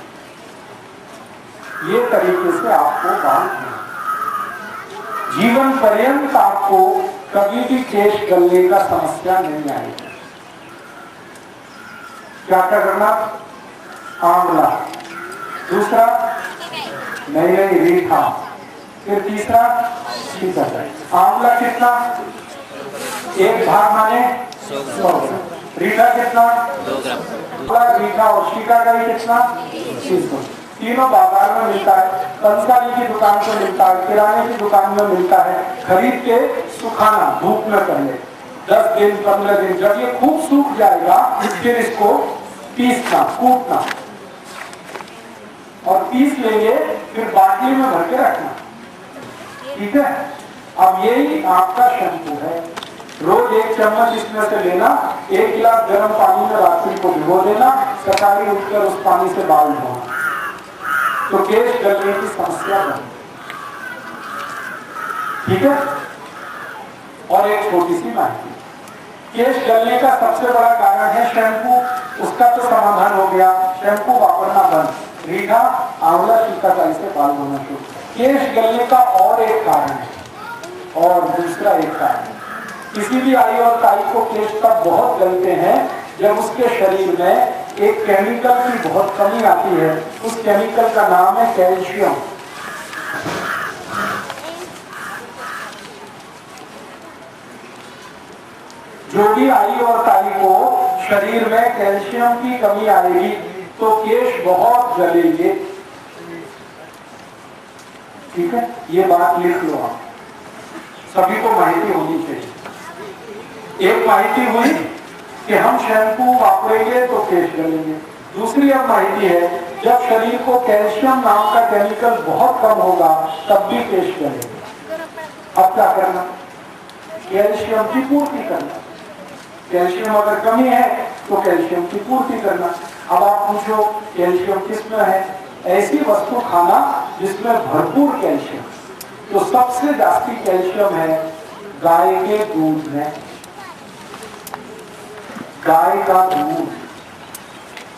ये तरीके से आपको बाल धोना। जीवन पर्यंत आपको कभी भी केश गलने का समस्या नहीं आएगी। क्या करना? आंवला, दूसरा नहीं रीठा, फिर तीसरा शीतल। आंवला कितना? 1 भाग माने 100 ग्राम। रीठा कितना? 2 ग्राम। रीठा और शीकाकाई कितना? 300। तीनों बाजार में मिलता है, पंसारी की दुकान पे मिलता है, किराने की दुकान में मिलता है। खरीद के सुखाना धूप में पहले 10 दिन 15 दिन, जब ये खूब सूख जाएगा फिर इसको पीसना, कूटना और पीस लेंगे, फिर बाटली में भर के रखना। ठीक है। अब यही आपका शैम्पू है। रोज 1 चम्मच इसमें से लेना, 1 गिलास गर्म पानी में रात्रि को भिगो देना, सकाली उठकर उस पानी से बाल धोना, तो केश गलने की समस्या बनी। ठीक है। और एक छोटी सी माहिती, केश गलने का सबसे बड़ा कारण है शैम्पू, उसका तो समाधान हो गया, शैम्पू वापरना बंद, रीठा, आंवला, शीकाकाई से बाल धोना शुरू। केश गलने का और एक कारण है, और दूसरा एक कारण है, किसी भी आई और ताई को केश तब बहुत गलते हैं जब उसके शरीर में एक केमिकल की बहुत कमी आती है। उस केमिकल का नाम है कैल्शियम। जो भी आई और ताई को शरीर में कैल्शियम की कमी आएगी तो केश बहुत गलेंगे। ठीक है, ये बात लिख लो आप, सभी को माहिती होनी चाहिए। एक माहिती हुई कि हम शैम्पू वापरेंगे तो केश गलेंगे। दूसरी अब माहिती है, जब शरीर को कैल्शियम नाम का केमिकल बहुत कम होगा तब भी केश गलेंगे। अब क्या करना? कैल्शियम की पूर्ति करना। कैल्शियम अगर कमी है तो कैल्शियम की पूर्ति करना। अब आप पूछो कैल्शियम किसमें है? ऐसी वस्तु खाना जिसमें भरपूर कैल्शियम। तो सबसे जास्ती कैल्शियम है गाय के दूध में। गाय का दूध,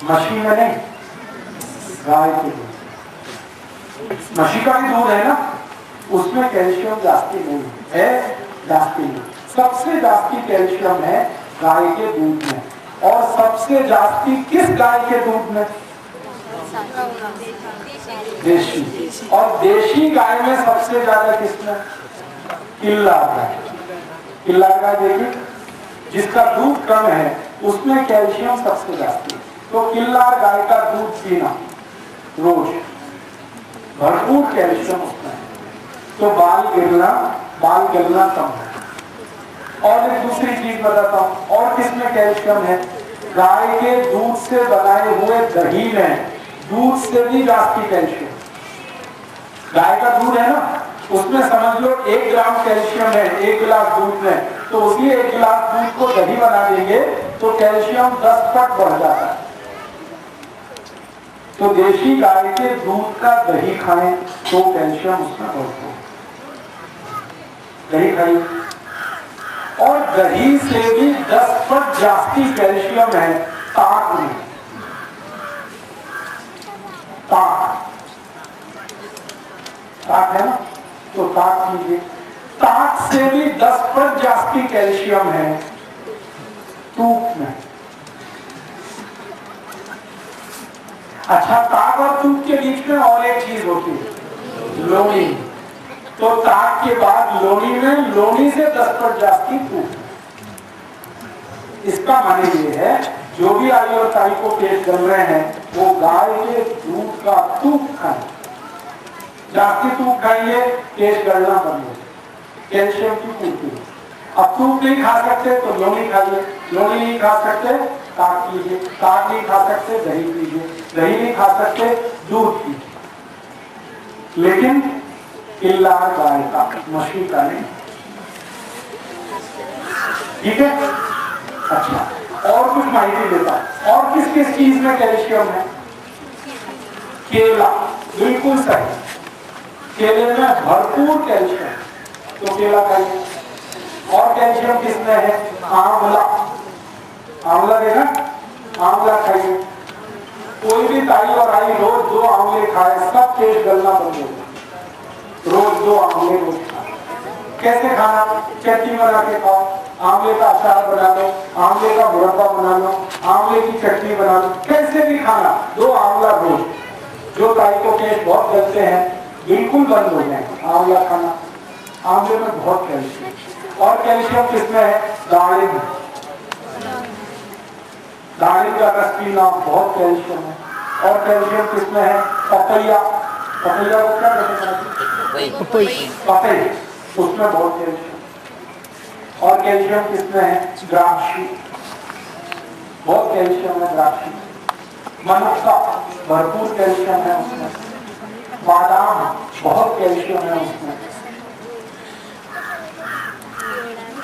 मछली में नहीं, गाय के दूध। मछली का भी दूध है ना, उसमें कैल्शियम जास्ती नहीं है, जास्ती नहीं। सबसे जास्ती कैल्शियम है गाय के दूध में। और सबसे जास्ती किस गाय के दूध में? देशी। और देशी गाय में सबसे ज्यादा किसमें? किल्लार गाय। किल्लार गाय देखिए, जिसका दूध कम है उसमें कैल्शियम सबसे ज्यादा। तो किल्लार गाय का दूध पीना रोज, भरपूर कैल्शियम उसमें है, तो बाल गिरना कम है। और एक दूसरी चीज बताता हूं, और किसमें कैल्शियम है? गाय के दूध से बनाए हुए दही में दूध से भी जास्ती कैल्शियम। गाय का दूध है ना, उसमें समझ लो 1 ग्राम कैल्शियम है 1 गिलास दूध में, तो उसी 1 गिलास दूध को दही बना देंगे तो कैल्शियम 10 पट बढ़ जाता है। तो देशी गाय के दूध का दही खाएं तो कैल्शियम उसमें बढ़ता है। दही खाइए। और दही से भी 10 पट जास्ती कैल्शियम है ताक में। ताक है ना, तो ताक कीजिए। ताक से भी 10 पट जास्ती कैल्शियम है तूप में। अच्छा, ताक और तूप के बीच में और एक चीज होती है, लोनी। तो ताक के बाद लोनी में, लोनी से 10 पट जास्ती तूप। इसका माने ये है, जो भी आई और ताई को केश गल रहे हैं वो गाय के दूध का तूप खाएं। जास्ती तूप खाइए, केश गलना बंद हो, कैल्शियम की पूर्ति। अब तूप नहीं खा सकते तो लोनी खाइए, लोनी नहीं खा सकते ताक कीजिए, ताक नहीं खा सकते दही पीजिए, दही नहीं खा सकते दूध पीजिए। लेकिन किल्लार गाय का, मछली का नहीं। ठीक है। अच्छा, और कुछ माहिती देता हूं। और किस किस चीज में कैल्शियम है? केला, बिल्कुल सही, केले में भरपूर कैल्शियम, तो केला खाइए। और कैल्शियम किसमें है? आंवला, आंवला देखा, आंवला खाइए। कोई भी ताई और आई रोज 2 आंवले खाए, सब पेट गलना बंद हो जाए। रोज 2 आंवले रोज खाए। कैसे खाना? चटनी बना के खाओ, आंवले का अचार बना लो, आंवले का मुरब्बा बना लो, आंवले की चटनी बना लो, कैसे भी खाना, 2 आंवला रोज। जो ताई को पेट बहुत गलते हैं, बिल्कुल बंद हो जाए आंवला खाना। आंवले में बहुत कैल्शियम। और कैल्शियम किसमें है? दालिम, दालिम का रस पीना, बहुत कैल्शियम है। और कैल्शियम किसमें है? पपैया, पपैया को क्या कहते हैं? पपैया, उसमें बहुत कैल्शियम। और कैल्शियम किसमें है? द्राक्षी, बहुत कैल्शियम है द्राक्षी। मनुक्का, भरपूर कैल्शियम है उसमें। बादाम, बहुत कैल्शियम है उसमें।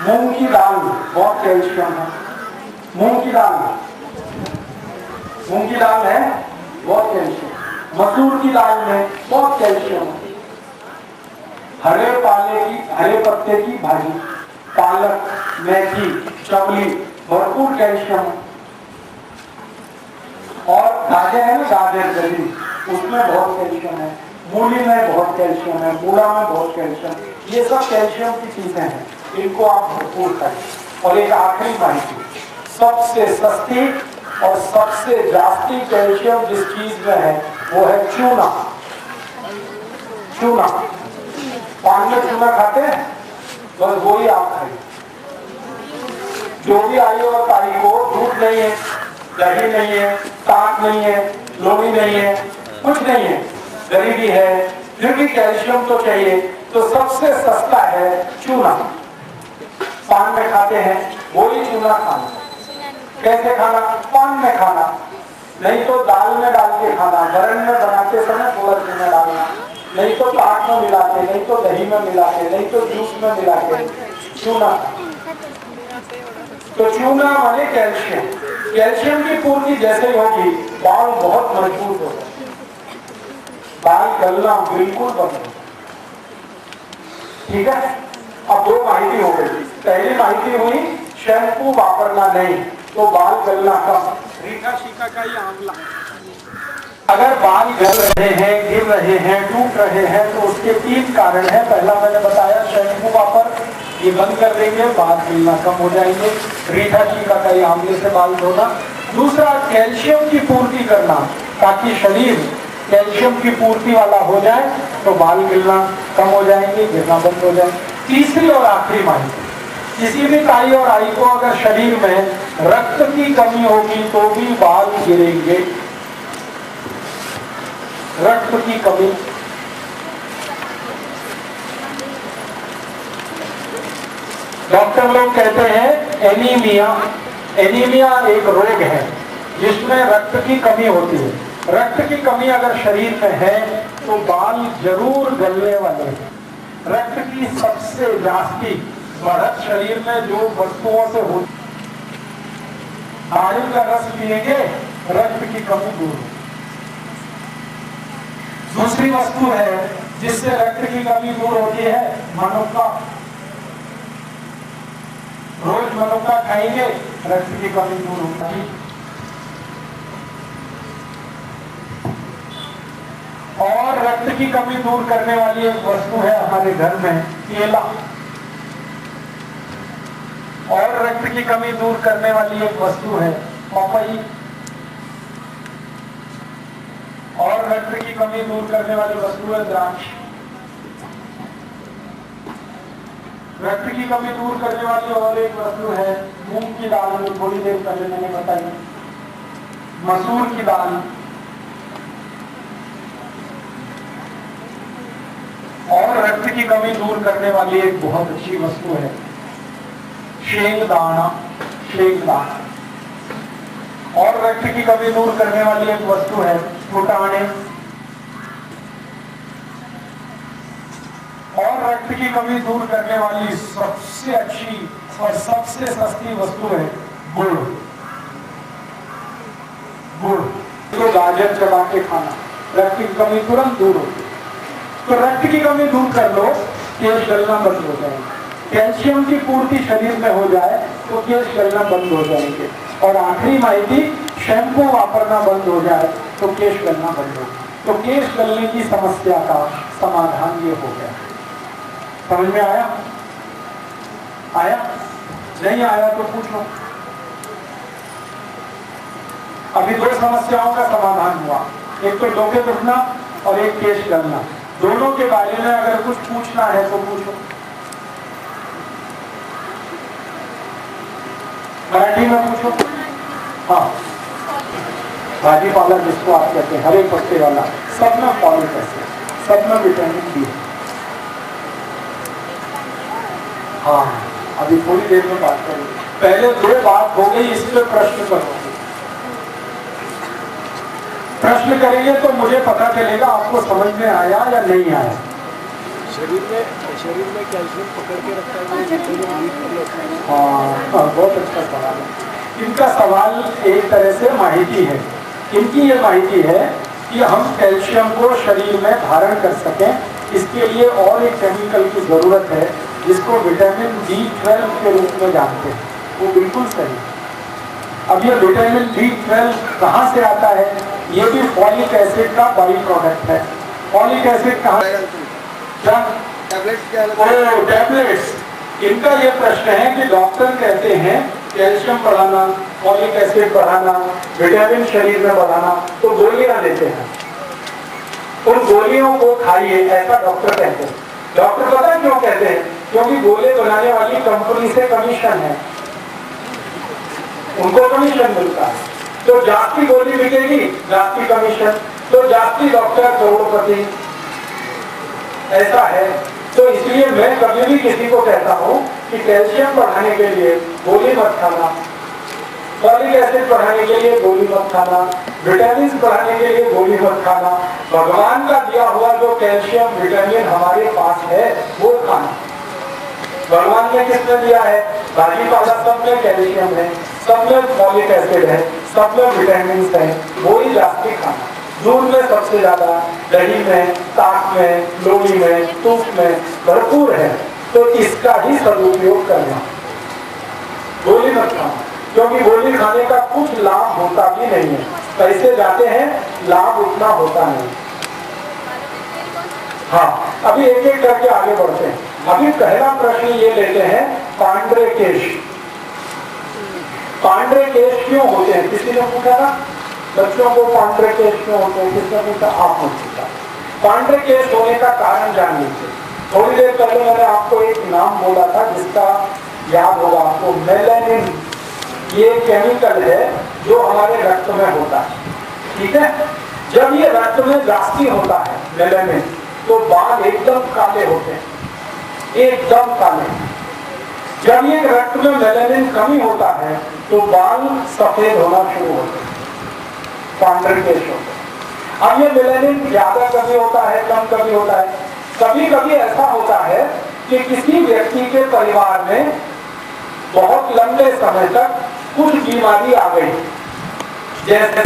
मूंग की दाल, बहुत कैल्शियम है। मूंग की दाल, मूंग की दाल है, बहुत कैल्शियम। मसूर की दाल में बहुत कैल्शियम है। हरे हरे पत्ते की भाजी, पालक, मेथी, चवली, भरपूर कैल्शियम है। और गाजर है ना, गाजर गली, उसमें बहुत कैल्शियम है। मूली में बहुत कैल्शियम है, मूला में बहुत कैल्शियम। ये सब कैल्शियम की चीजें हैं, इनको आप भरपूर करें। और एक आखिरी माहिती, सबसे सस्ती और सबसे जास्ती कैल्शियम जिस चीज में है वो है चूना। चूना, पान में चूना खाते हैं, बस वो ही आप खाइए। जो भी आई और ताई को दूध नहीं है, दही नहीं है, ताक नहीं है, लोही नहीं है, कुछ नहीं है, गरीबी है, फिर भी कैल्शियम तो चाहिए, तो सबसे सस्ता है चूना। पान में खाते हैं, वही चूना खाना। कैसे खाना? पान में खाना, नहीं तो दाल में डाल के खाना, गरम में बनाते समय थोड़ा चूना डालना, नहीं तो ताक में मिला के, नहीं तो दही में मिला के, नहीं तो जूस में मिला के चूना। तो चूना माने कैल्शियम। कैल्शियम की पूर्ति जैसे होगी, बाल बहुत मजबूत होगा, बाल गलना बिल्कुल बंद होगा। ठीक है, अब 2 माहिती हो गई। पहली माहिती हुई शैम्पू वापरना नहीं, तो बाल गलना कम। रीठा शीका का ये आंवला, अगर बाल गल रहे हैं, गिर रहे हैं, टूट रहे हैं, तो उसके 3 कारण हैं। पहला मैंने बताया, शैम्पू वापर, ये बंद कर देंगे, बाल गिरना कम हो जाएंगे। रीठा शीका का ये आंवले से बाल धोना। दूसरा, कैल्शियम की पूर्ति करना, ताकि शरीर कैल्शियम की पूर्ति वाला हो जाए, तो बाल गिरना कम हो जाएंगे, गिरना बंद हो जाए। तीसरी और आखिरी माहिती, किसी भी ताई और आई को अगर शरीर में रक्त की कमी होगी तो भी बाल गिरेंगे। रक्त की कमी, डॉक्टर लोग कहते हैं एनीमिया। एनीमिया एक रोग है जिसमें रक्त की कमी होती है। रक्त की कमी अगर शरीर में है तो बाल जरूर गलने वाले हैं। रक्त की सबसे जास्ती बढ़त शरीर में जो वस्तुओं से होती, नारियल का रस पिएंगे, रक्त की कमी दूर। दूसरी वस्तु है जिससे रक्त की कमी दूर होती है, मनुक्का। रोज मनुक्का खाएंगे, रक्त की कमी दूर होगी। और रक्त की कमी दूर करने वाली एक वस्तु है हमारे घर में, केला। और रक्त की कमी दूर करने वाली एक वस्तु है पपई। और रक्त की कमी दूर करने वाली वस्तु है द्राक्ष। रक्त की कमी दूर करने वाली और एक वस्तु है मूंग की दाल, जो थोड़ी देर पहले मैंने बताई, मसूर की दाल। और रक्त की कमी दूर करने वाली एक बहुत अच्छी वस्तु है शेंगदाना। शेंगदाना। और रक्त की कमी दूर करने वाली एक वस्तु है फुटाने। और रक्त की कमी दूर करने वाली सबसे अच्छी और सबसे सस्ती वस्तु है गुड़। गाजर चबा के खाना, रक्त की कमी तुरंत दूर होती है। तो रक्त की कमी दूर कर लो, केश गलना बंद हो जाएंगे। कैल्शियम की पूर्ति शरीर में हो जाए तो केश गलना बंद हो जाएंगे। और आखिरी माहिती, शैम्पू वापरना बंद हो जाए तो केश गलना बंद हो। तो केश गलने की समस्या का समाधान ये हो गया। समझ में आया? आया? नहीं आया तो पूछो। अभी 2 समस्याओं का समाधान हुआ, एक तो डोके दुखना और एक केश गलना। दोनों के बारे में अगर कुछ पूछना है तो पूछो। मराठी में पूछो। हाँ, भाजी पाला जिसको आप कहते हैं, हरे पत्ते वाला, सब में फॉलिक एसिड, सब में विटामिन डी। हाँ, अभी थोड़ी देर में बात करेंगे। पहले 2 बात हो गई, इस पे प्रश्न करोगे। प्रश्न करेंगे तो मुझे पता चलेगा आपको समझ में आया या नहीं आया। शरीर में कैल्शियम पकड़ के रखता है। हाँ, बहुत अच्छा सवाल है। इनका सवाल एक तरह से माहिती है। इनकी ये माहिती है कि हम कैल्शियम को शरीर में धारण कर सकें, इसके लिए और एक केमिकल की जरूरत है जिसको विटामिन B12 के रूप में जानते हैं। वो बिल्कुल सही। अब ये विटामिन B12 कहाँ से आता है? ये भी फॉलिक एसिड का बाई प्रोडक्ट है। फॉलिक एसिड कहाँ? टैबलेट्स। इनका ये प्रश्न है कि डॉक्टर कहते हैं कैल्शियम बढ़ाना, फॉलिक एसिड बढ़ाना, विटामिन शरीर में बढ़ाना, तो गोलियां देते हैं। उन गोलियों को खाइए, ऐसा डॉक्टर कहते हैं। डॉक्टर पता है क्यों कहते हैं? क्योंकि गोले बनाने वाली कंपनी से कमीशन है, उनको कमीशन मिलता है। तो जाती गोली बिकेगी, जाती कमीशन, तो जाती डॉक्टर करोड़पति, ऐसा है। तो इसलिए मैं कभी भी किसी को कहता हूँ कि कैल्शियम बढ़ाने के लिए गोली मत खाना, फॉलिक एसिड बढ़ाने के लिए गोली मत खाना, विटामिन बढ़ाने के लिए गोली मत खाना। भगवान का दिया हुआ जो कैल्शियम विटामिन हमारे पास है वो खाना। भगवान ने किसने दिया है? भाजी पाला सब में कैल्शियम है, सब में फॉलिक एसिड है, सब में विटामिन है, वो ही जास्ती खाना। दूध में सबसे ज्यादा, दही में, ताक में, लोई में, तूप में भरपूर है, तो इसका ही सदुपयोग करना। गोली मत खाना, क्योंकि गोली खाने का कुछ लाभ होता भी नहीं है। पैसे जाते हैं, लाभ उतना होता नहीं। हाँ, अभी एक एक करके आगे बढ़ते हैं। अभी पहला प्रश्न ये लेते हैं, पांड्रे केश। पांड्रे केश क्यों होते हैं? किसी ने पूछा था बच्चों को पांड्रे केश क्यों होते हैं? किसने पूछा? आपने पूछा। पांड्रे केश होने का कारण जान लीजिए। थोड़ी देर पहले मैंने आपको एक नाम बोला था जिसका याद होगा आपको, मेलानिन। ये केमिकल है जो हमारे रक्त में होता है, ठीक है? जब ये रक्त में जास्ती होता है मेलानिन, तो बाल एकदम काले होते हैं, एकदम काले। जब ये रक्त में मेलानिन कमी होता है तो बाल सफेद होना शुरू होते हैं, पांड्रे केश होते हैं। अब ये मेलानिन ज्यादा कमी होता है, कम कमी होता है। कभी कभी ऐसा होता है कि किसी व्यक्ति के परिवार में बहुत लंबे समय तक कुछ बीमारी आ गई, जैसे